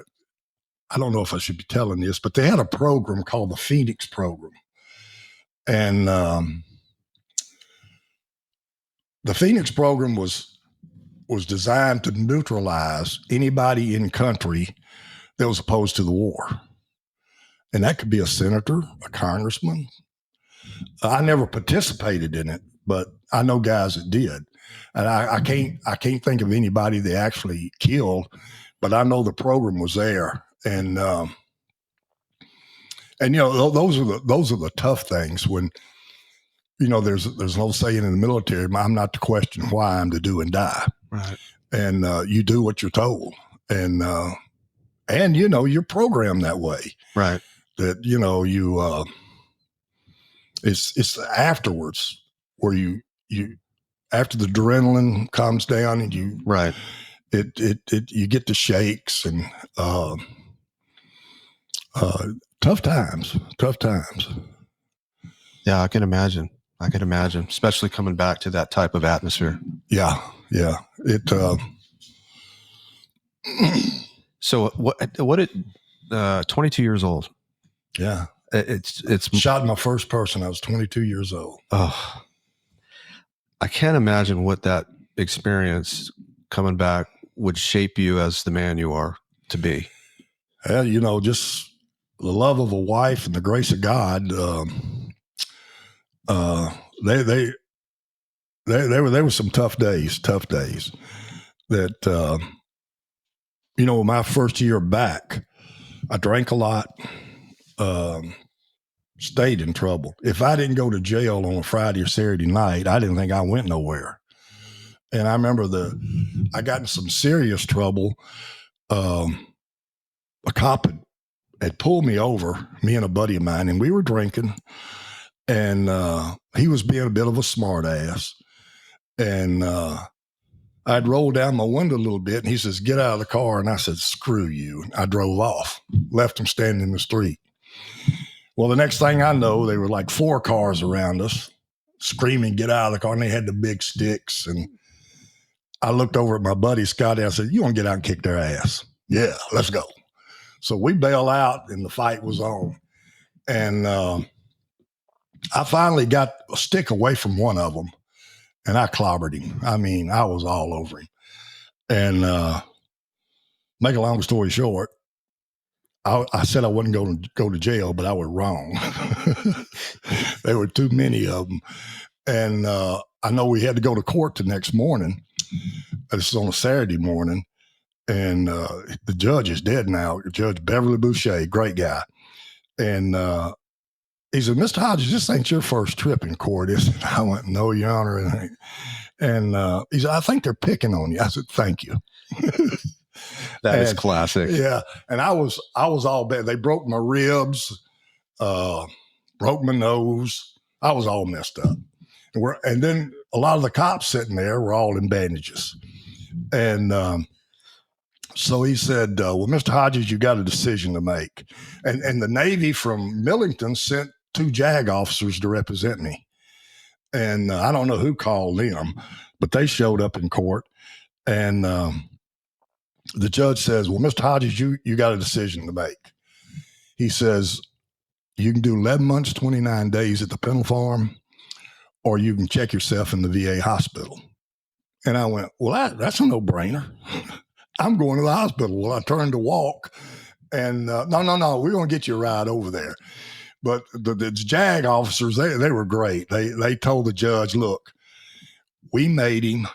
don't know if I should be telling this, but they had a program called the Phoenix Program. And the Phoenix Program was designed to neutralize anybody in country that was opposed to the war. And that could be a senator, a congressman. I never participated in it, but I know guys that did. And I can't think of anybody they actually killed, but I know the program was there. And you know, those are the tough things when, you know, there's an old saying in the military, I'm not to question why, I'm to do and die. Right. And you do what you're told. And you know, you're programmed that way. Right. That, you know, you it's afterwards where you after the adrenaline comes down and you right. You get the shakes and tough times. Yeah, I can imagine, especially coming back to that type of atmosphere. Yeah. It. So what? 22 years old. Yeah. It's shot my first person. I was 22 years old. Oh, I can't imagine what that experience coming back would shape you as the man you are to be. Yeah, you know, just the love of a wife and the grace of God. They were some tough days that, you know, my first year back, I drank a lot, stayed in trouble. If I didn't go to jail on a Friday or Saturday night, I didn't think I went nowhere. And I remember I got in some serious trouble. A cop had pulled me over, me and a buddy of mine, and we were drinking. And he was being a bit of a smart ass. And I'd rolled down my window a little bit, and he says, get out of the car. And I said, screw you. And I drove off, left him standing in the street. Well, the next thing I know, there were like 4 cars around us screaming, get out of the car. And they had the big sticks. And I looked over at my buddy, Scotty. I said, you want to get out and kick their ass? Yeah, let's go. So we bailed out, and the fight was on. And I finally got a stick away from one of them, and I clobbered him. I mean, I was all over him. And make a long story short, I said I wasn't going to go to jail, but I was wrong. There were too many of them. And I know we had to go to court the next morning. This is on a Saturday morning. And the judge is dead now, Judge Beverly Boucher, great guy. And he said, Mr. Hodges, this ain't your first trip in court, is it? I went, no, Your Honor. And he said, I think they're picking on you. I said, thank you. That is classic. Yeah. And I was all bad. They broke my ribs, broke my nose. I was all messed up. And then a lot of the cops sitting there were all in bandages. And so he said, well, Mr. Hodges, you got a decision to make. And the Navy from Millington sent 2 JAG officers to represent me. And I don't know who called them, but they showed up in court. And the judge says, well, Mr. Hodges, you got a decision to make. He says, you can do 11 months, 29 days at the penal farm, or you can check yourself in the VA hospital. And I went, well, that's a no-brainer. I'm going to the hospital. Well, I turned to walk, and no, we're going to get you a ride over there. But the JAG officers, they were great. They told the judge, look, we made him.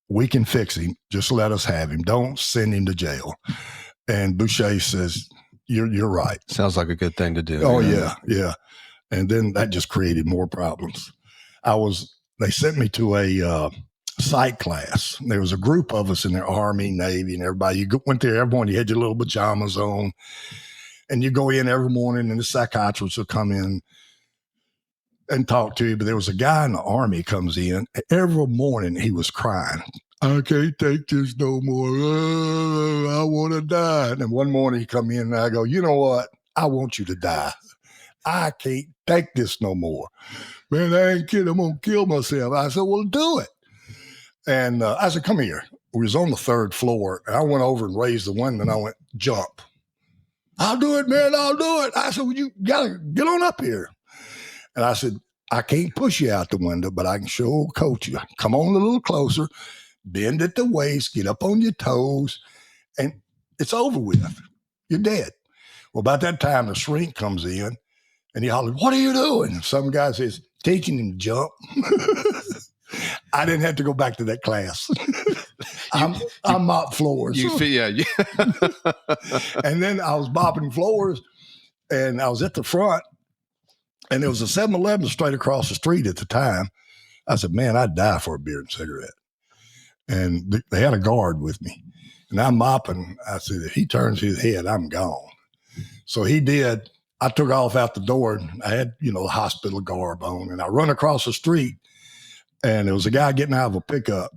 We can fix him. Just let us have him. Don't send him to jail. And Boucher says, you're right. Sounds like a good thing to do. Oh, yeah. And then that just created more problems. They sent me to a psych class. There was a group of us in the Army, Navy, and everybody. You went there every morning. You had your little pajamas on. And you go in every morning, and the psychiatrist will come in and talk to you. But there was a guy in the Army comes in. Every morning he was crying. I can't take this no more. I want to die. And then one morning he come in, and I go, you know what? I want you to die. I can't take this no more. Man, I ain't kidding. I'm going to kill myself. I said, well, do it. And I said, come here. We was on the 3rd floor. And I went over and raised the window, and I went, jump. I'll do it, man. I'll do it. I said, well, you got to get on up here. And I said, I can't push you out the window, but I can sure coach you. Come on a little closer, bend at the waist, get up on your toes, and it's over with. You're dead. Well, about that time, the shrink comes in, and he hollered, what are you doing? Some guy says, teaching him to jump. I didn't have to go back to that class. I mop floors. Yeah. And then I was mopping floors, and I was at the front, and there was a 7-Eleven straight across the street at the time. I said, man, I'd die for a beer and cigarette. And they had a guard with me. And I'm mopping. I said, if he turns his head, I'm gone. So he did. I took off out the door, and I had, the hospital garb on, and I run across the street, and there was a guy getting out of a pickup.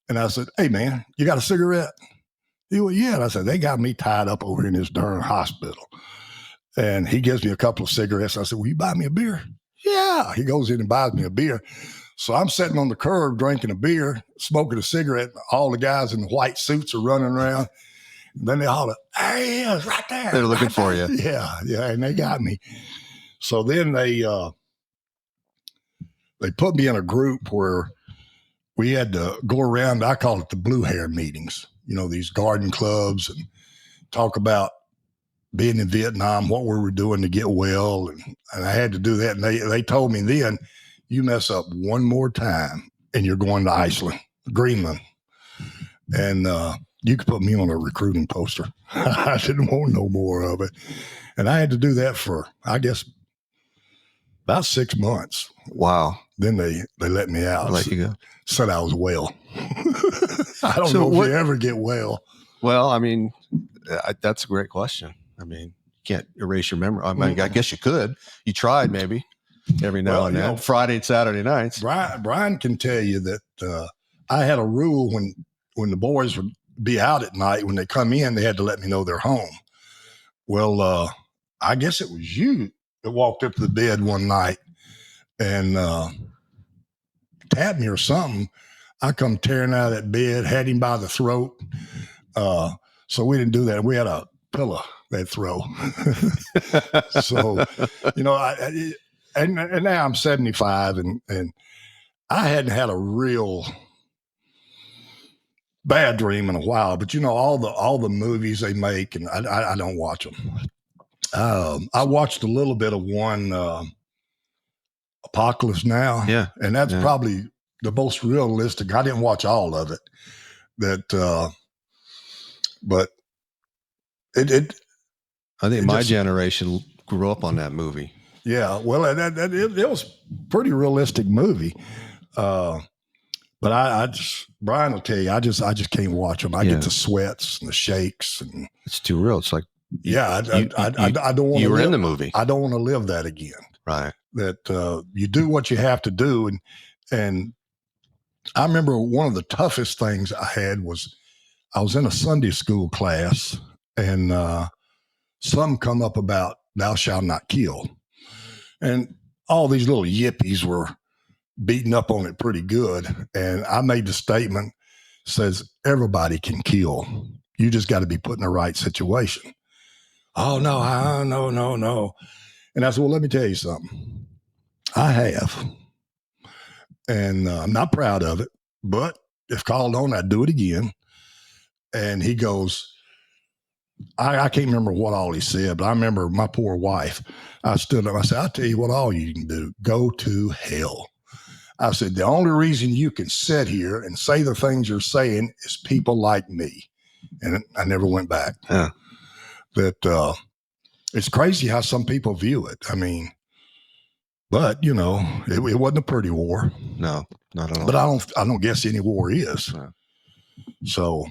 And I said, hey, man, you got a cigarette? He went, yeah. And I said, they got me tied up over in this darn hospital. And he gives me a couple of cigarettes. I said, will you buy me a beer? Yeah. He goes in and buys me a beer. So I'm sitting on the curb drinking a beer, smoking a cigarette. All the guys in the white suits are running around. And then they holler, hey, it's right there. They're looking for you. Yeah. And they got me. So then they put me in a group where we had to go around. I call it the blue hair meetings, these garden clubs, and talk about being in Vietnam, what we were doing to get well. And I had to do that. And they told me then, you mess up one more time and you're going to Iceland, Greenland. And you could put me on a recruiting poster. I didn't want no more of it. And I had to do that for, I guess, about 6 months. Wow. Then they let me out. Let you go. Said I was well. I don't know if you ever get well. Well, I mean, that's a great question. I mean, you can't erase your memory. I mean, I guess you could. You tried maybe every now and then. Friday and Saturday nights. Brian can tell you that I had a rule when the boys would be out at night, when they come in, they had to let me know they're home. Well, I guess it was you that walked up to the bed one night and tapped me or something. I come tearing out of that bed, had him by the throat. So we didn't do that. We had a pillow that throw. So, and now I'm 75 and I hadn't had a real bad dream in a while, but all the movies they make, and I don't watch them. I watched a little bit of one, Apocalypse Now. Yeah. And that's probably the most realistic. I didn't watch all of it. But I think my generation grew up on that movie. Yeah. Well, it was a pretty realistic movie. But Brian will tell you, I just can't watch them. I get the sweats and the shakes, and it's too real. It's like, I don't want to. You were in the movie. I don't want to live that again. Right. That you do what you have to do, and I remember one of the toughest things I had was I was in a Sunday school class, and some come up about thou shalt not kill, and all these little yippies were beating up on it pretty good. And I made the statement, says everybody can kill. You just got to be put in the right situation. Oh, no. And I said, well, let me tell you something. I have. And I'm not proud of it, but if called on, I'd do it again. And he goes, I can't remember what all he said, but I remember my poor wife. I stood up. I said, I'll tell you what all you can do. Go to hell. I said, the only reason you can sit here and say the things you're saying is people like me. And I never went back. Yeah. That it's crazy how some people view it. I mean, but you know, it wasn't a pretty war. No, not at all. But I don't guess any war is. No. So,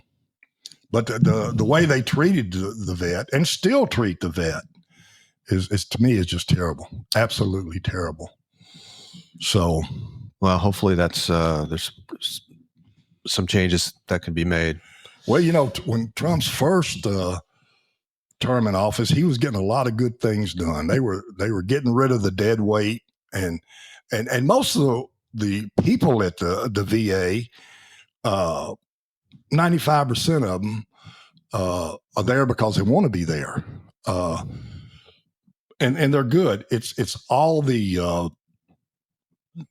but the way they treated the vet and still treat the vet is to me is just terrible, absolutely terrible. So, well, hopefully that's there's some changes that can be made. Well, you know, when Trump's first term in office, he was getting a lot of good things done. They were getting rid of the dead weight, and most of the people at the VA, 95% of them are there because they want to be there, and they're good. It's all the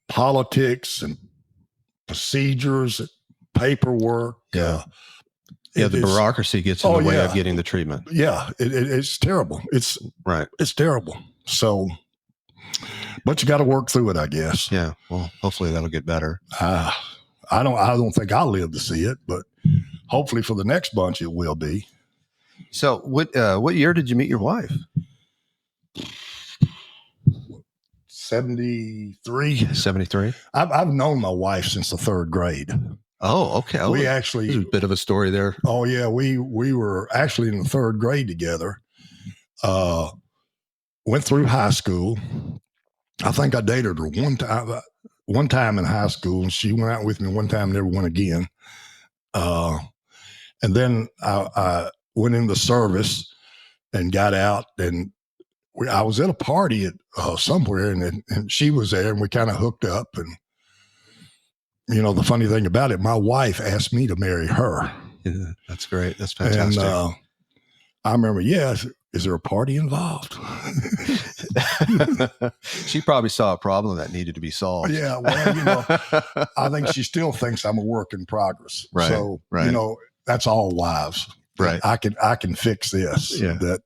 politics and procedures, paperwork. Yeah. The bureaucracy gets in the way of getting the treatment. Yeah, it's terrible. It's terrible. So, but you got to work through it, I guess. Yeah. Well, hopefully that'll get better. I don't think I'll live to see it, but hopefully for the next bunch it will be. So, what year did you meet your wife? 73. 73. I've known my wife since the third grade. Oh, okay. We actually, there's a bit of a story there. Oh yeah, we were actually in the third grade together. Went through high school. I think I dated her one time in high school, and she went out with me one time, never went again. And then I went in the service and got out, and I was at a party at somewhere, and she was there, and we kind of hooked up. And you know, the funny thing about it, my wife asked me to marry her. Yeah, that's great. That's fantastic. And I remember, is there a party involved? She probably saw a problem that needed to be solved. Yeah, well, you know, I think she still thinks I'm a work in progress. Right. So, you know, that's all wives. Right. I can fix this. Yeah. That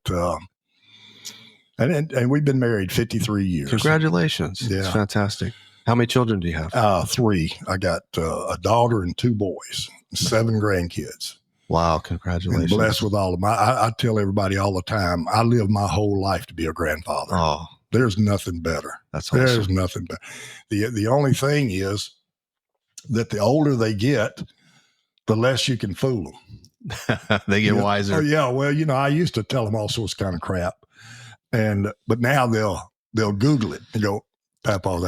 and we've been married 53 years. Congratulations. Yeah. It's fantastic. How many children do you have? 3. I got a daughter and 2 boys, 7 grandkids. Wow. Congratulations. And blessed with all of them. I tell everybody all the time, I lived my whole life to be a grandfather. Oh, there's nothing better. That's awesome. There's nothing better. The only thing is that the older they get, the less you can fool them. They get wiser. Oh yeah. Well, you know, I used to tell them all sorts of kind of crap, but now they'll Google it and go, Papa,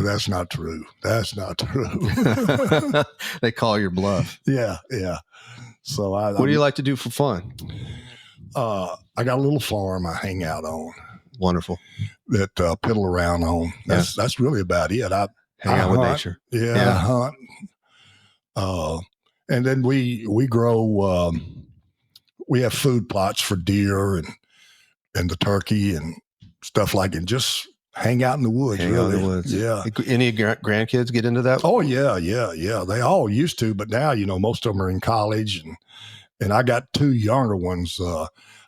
that's not true. That's not true. They call your bluff. Yeah. So what do you like to do for fun? I got a little farm I hang out on. Wonderful. That piddle around on. That's really about it. I hang out with hunt. nature. Yeah, I hunt. And then we grow. We have food plots for deer and the turkey and stuff like it. Just hang out in the woods. Hang out in the woods. Yeah. Any grandkids get into that? Oh yeah. They all used to, but now, you know, most of them are in college, and I got 2 younger ones.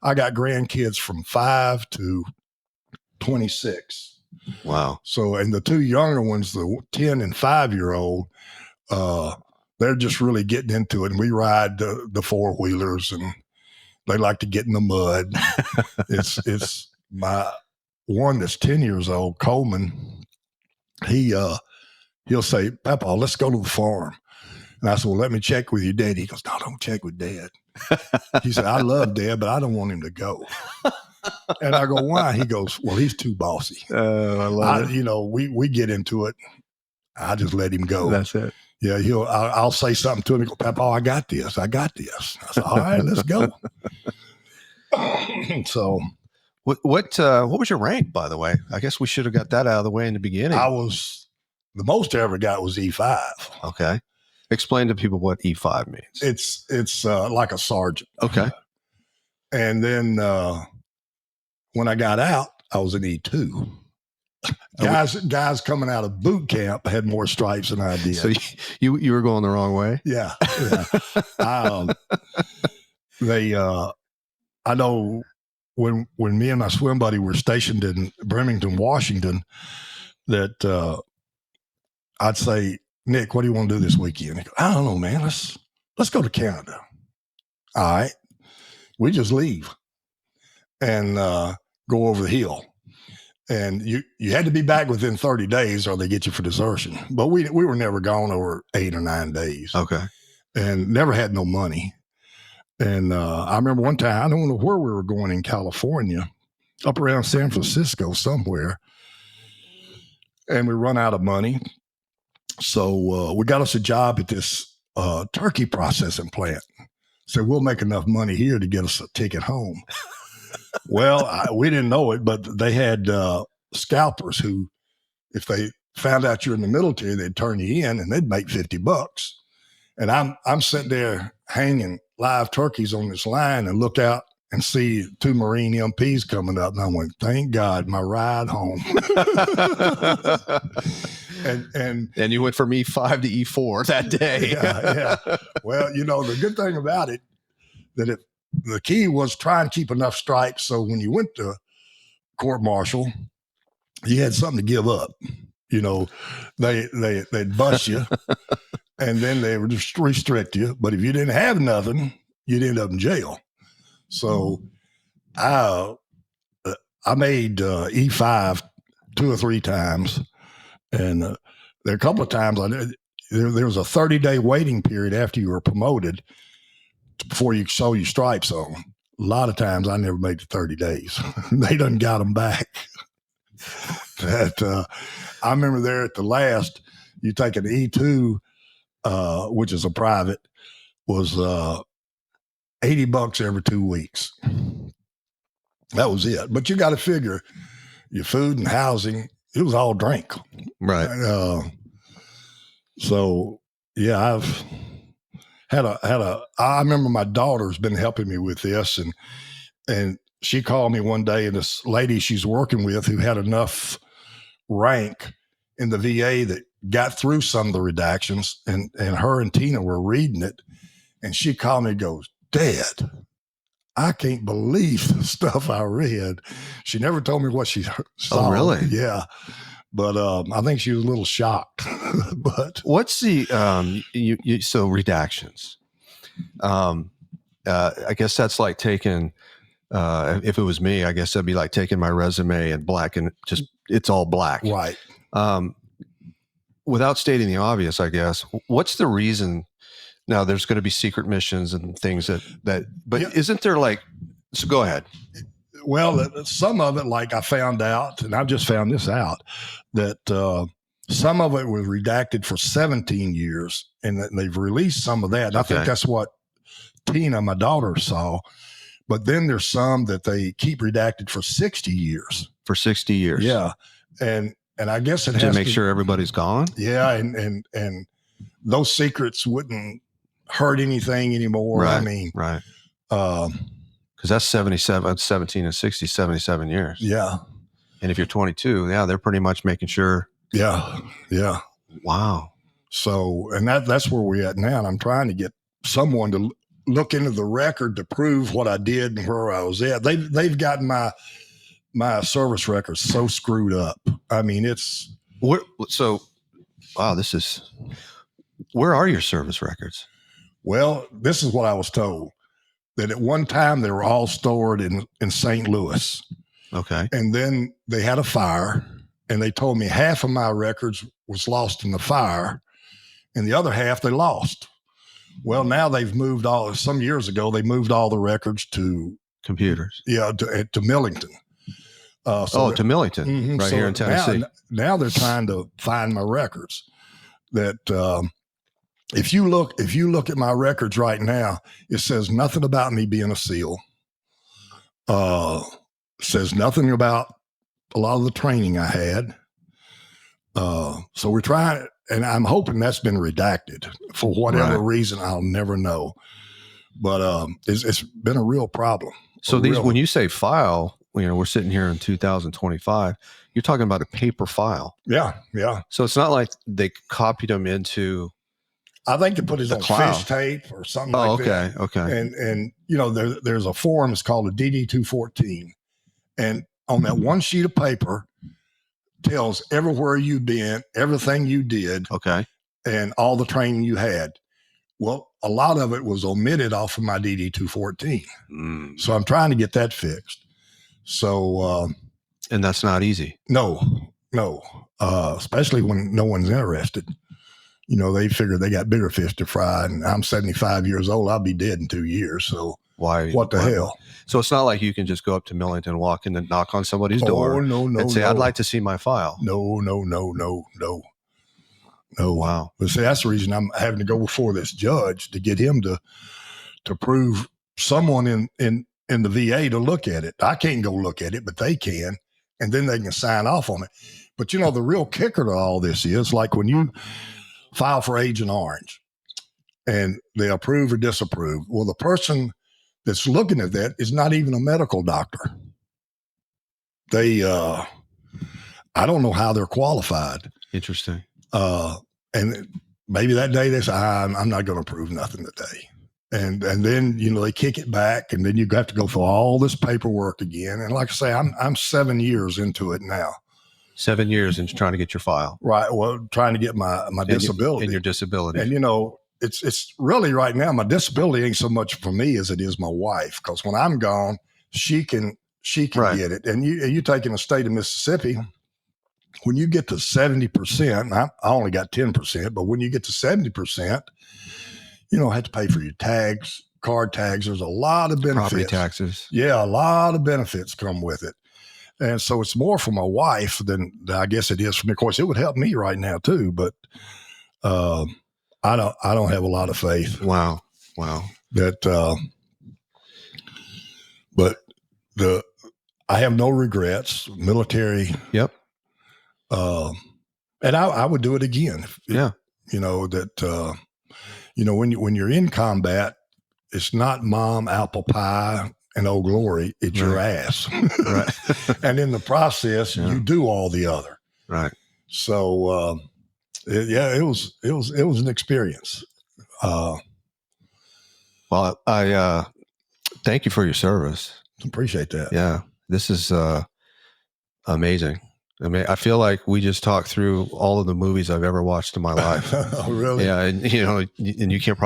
I got grandkids from 5 to 26. Wow. So, and the 2 younger ones, the 10 and 5-year-old, they're just really getting into it. And we ride the 4-wheelers, and they like to get in the mud. It's my one that's 10 years old, Coleman. He'll say, Papa, let's go to the farm. And I said, well, let me check with your dad. He goes, no, don't check with Dad. He said, I love Dad, but I don't want him to go. And I go, why? He goes, well, he's too bossy. I love it. You know, we get into it. I just let him go. That's it. Yeah, I'll say something to him. He goes, Papa, I got this. I said, all right, let's go. So, what was your rank, by the way? I guess we should have got that out of the way in the beginning. The most I ever got was E5. Okay. Explain to people what E5 means. It's like a sergeant. Okay. And then when I got out, I was an E2. Guys coming out of boot camp had more stripes than I did. So you were going the wrong way. Yeah. I know when me and my swim buddy were stationed in Bremerton, Washington, that I'd say, Nick, what do you want to do this weekend? He goes, I don't know, man. Let's go to Canada. All right. We just leave and go over the hill. And you had to be back within 30 days or they get you for desertion. But we were never gone over 8 or 9 days. Okay. And never had no money. And I remember one time, I don't know where we were going in California, up around San Francisco somewhere. And we run out of money. So we got us a job at this turkey processing plant. So we'll make enough money here to get us a ticket home. Well, we didn't know it, but they had scalpers who, if they found out you're in the military, they'd turn you in and they'd make $50. And I'm sitting there hanging live turkeys on this line and look out and see 2 Marine MPs coming up. And I went, thank God, my ride home. and you went from E5 to E4 that day. Yeah. Well, the good thing about it, that the key was try and keep enough stripes so when you went to court martial, you had something to give up. They'd bust you and then they would just restrict you. But if you didn't have nothing, you'd end up in jail. So I made E5 2 or 3 times. And there are a couple of times there was a 30-day waiting period after you were promoted before you show your stripes on. A lot of times I never made the 30 days. They done got them back. I remember there at the last, you take an E2, which is a private, was $80 every 2 weeks. That was it. But you got to figure your food and housing, it was all drink. Right. So yeah, I've had I remember my daughter's been helping me with this, and she called me one day, and this lady she's working with who had enough rank in the VA that got through some of the redactions, and her and Tina were reading it, and she called me and goes, Dad, I can't believe the stuff I read. She never told me what she saw. Oh, really? Yeah. But I think she was a little shocked. But what's the so redactions? I guess that's like taking. If it was me, I guess that'd be like taking my resume and black and just it's all black. Right. Without stating the obvious, I guess, what's the reason? Now there's going to be secret missions and things that but yeah. Isn't there like? So go ahead. Well, some of it, like I found out, and I've just found this out, that some of it was redacted for 17 years, and they've released some of that. And I think that's what Tina, my daughter, saw. But then there's some that they keep redacted for 60 years. For 60 years. Yeah. And I guess it has to make sure everybody's gone. Yeah. And those secrets wouldn't hurt anything anymore. Right, I mean, right. Because that's 17 and 60, 77 years. Yeah. And if you're 22, yeah, they're pretty much making sure. Yeah. Yeah. Wow. So, and that's where we're at now. And I'm trying to get someone to look into the record to prove what I did and where I was at. They've gotten my service records so screwed up. I mean, it's. Wow, where are your service records? Well, this is what I was told. That at one time they were all stored in St. Louis. Okay. And then they had a fire, and they told me half of my records was lost in the fire, and the other half they lost. Well, now they've moved some years ago, they moved all the records to computers. Yeah, to Millington. To Millington, mm-hmm, here in Tennessee. Now they're trying to find my records. That if you look at my records right now, it says nothing about me being a SEAL. Says nothing about a lot of the training I had. So we're trying, and I'm hoping that's been redacted for whatever reason. I'll never know. But it's been a real problem. So when you say file, we're sitting here in 2025. You're talking about a paper file. Yeah. So it's not like they copied them into. I think they put it on cloud. fish tape or something like that. Okay. And there's a form. It's called a DD-214, and on that one sheet of paper tells everywhere you've been, everything you did, Okay. and all the training you had. Well, a lot of it was omitted off of my DD-214. So I'm trying to get that fixed. So, and that's not easy. No, especially when no one's interested. They figure they got bigger fish to fry, and I'm 75 years old. I'll be dead in 2 years. So what the hell? So it's not like you can just go up to Millington, walk in and knock on somebody's door and say, I'd like to see my file. No. Wow. But see, that's the reason I'm having to go before this judge to get him to prove someone in the VA to look at it. I can't go look at it, but they can, and then they can sign off on it. But the real kicker to all this is like when you file for Agent Orange and they approve or disapprove. Well, the person that's looking at that is not even a medical doctor. They, I don't know how they're qualified. Interesting. And maybe that day they say, I'm not going to prove nothing today. And then, they kick it back, and then you have to go through all this paperwork again. And like I say, I'm 7 years into it now. 7 years into trying to get your file. Right. Well, trying to get my disability. And your disability. And, it's really right now, my disability ain't so much for me as it is my wife. Because when I'm gone, she can get it. And you take in the state of Mississippi, when you get to 70%, I only got 10%, but when you get to 70%, have to pay for your tags, card tags. There's a lot of benefits. Property taxes. Yeah, a lot of benefits come with it. And so it's more for my wife than I guess it is for me. Of course, it would help me right now too, but I don't have a lot of faith. Wow. That, but I have no regrets. Military. Yep. And I would do it again. Yeah. When you're in combat, it's not mom, apple pie, and Old Glory. It's your ass. Right. And in the process, you do all the other. Right. So, it was an experience. Well, I thank you for your service. Appreciate that. Yeah. This is amazing. I mean, I feel like we just talked through all of the movies I've ever watched in my life. Oh, really? Yeah, and and you can't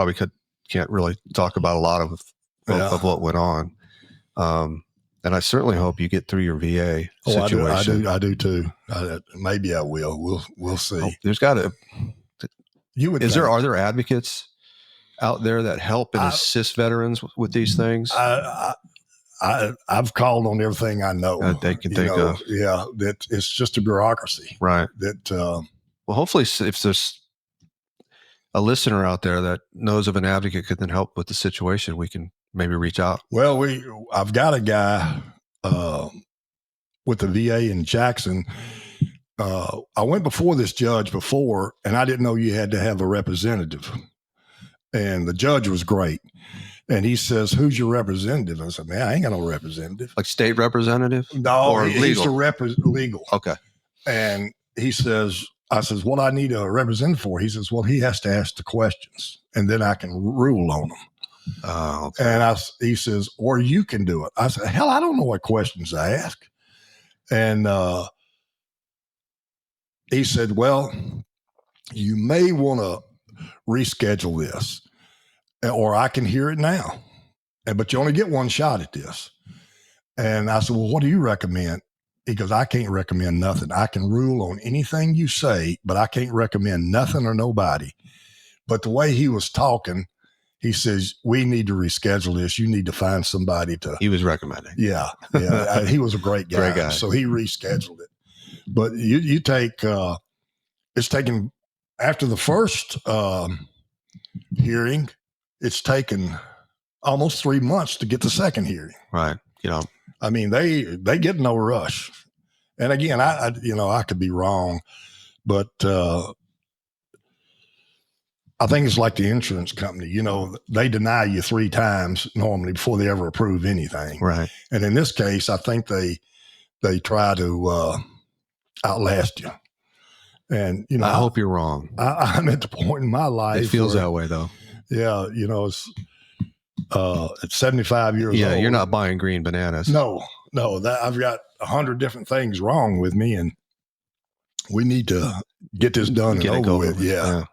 really talk about a lot of what went on. And I certainly hope you get through your VA situation. I do too. Maybe I will. We'll see. Oh, there's got to. Are there advocates out there that help and assist veterans with these things? I've called on everything I know. They can think of. Yeah, that it's just a bureaucracy. Right. That. Well, hopefully, if there's a listener out there that knows of an advocate could then help with the situation, we can maybe reach out. Well, I've got a guy with the VA in Jackson. I went before this judge before, and I didn't know you had to have a representative. And the judge was great. And he says, "Who's your representative?" I said, "Man, I ain't got no representative." Like state representative? No, or he's legal? the legal. Okay. And he says, I says, "What I need a representative for?" He says, "Well, he has to ask the questions, and then I can rule on them." Oh, okay. And he says, "Or you can do it." I said, "Hell, I don't know what questions to ask." And he said, "Well, you may want to reschedule this, or I can hear it now, but you only get one shot at this." And I said, "Well, what do you recommend?" He goes, "I can't recommend nothing. I can rule on anything you say, but I can't recommend nothing or nobody." But the way he was talking, he says, "We need to reschedule this. You need to find somebody to." He was recommending. Yeah. He was a great guy. Great guy. So he rescheduled it. But you take, it's taken, after the first hearing, it's taken almost 3 months to get the second hearing. Right. I mean, they get no rush. And again, I could be wrong, but I think it's like the insurance company. You know, they deny you 3 times normally before they ever approve anything. Right. And in this case, I think they try to outlast you. And you know, I hope you're wrong. I'm at the point in my life. It feels that way, though. Yeah, you know, it's at 75 years old. Yeah, you're not buying green bananas. No, that I've got 100 different things wrong with me, and we need to get this done and over with. Yeah.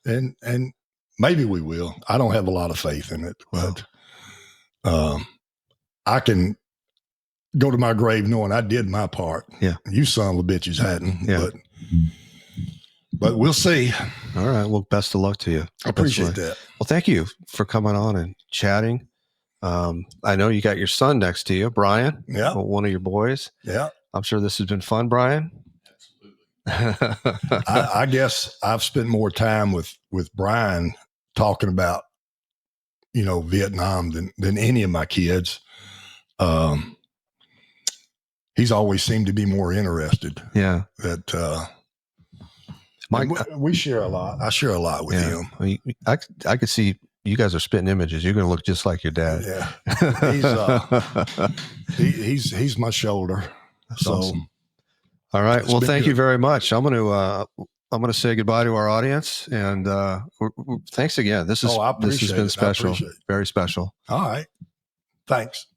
And maybe we will. I don't have a lot of faith in it, but I can go to my grave knowing I did my part. Yeah. You son of a bitches hadn't. Yeah. But we'll see. All right. Well, best of luck to you. I appreciate that. Well, thank you for coming on and chatting. I know you got your son next to you, Brian. Yeah. One of your boys. Yeah. I'm sure this has been fun, Brian. Absolutely. I guess I've spent more time with Brian talking about, you know, Vietnam than any of my kids. He's always seemed to be more interested. Yeah. That we share a lot. I share a lot with him. I could see you guys are spitting images. You're going to look just like your dad. Yeah. He's my shoulder. That's awesome. All right. Well, thank you very much. I'm going to say goodbye to our audience, and thanks again. This has been special. Very special. All right. Thanks.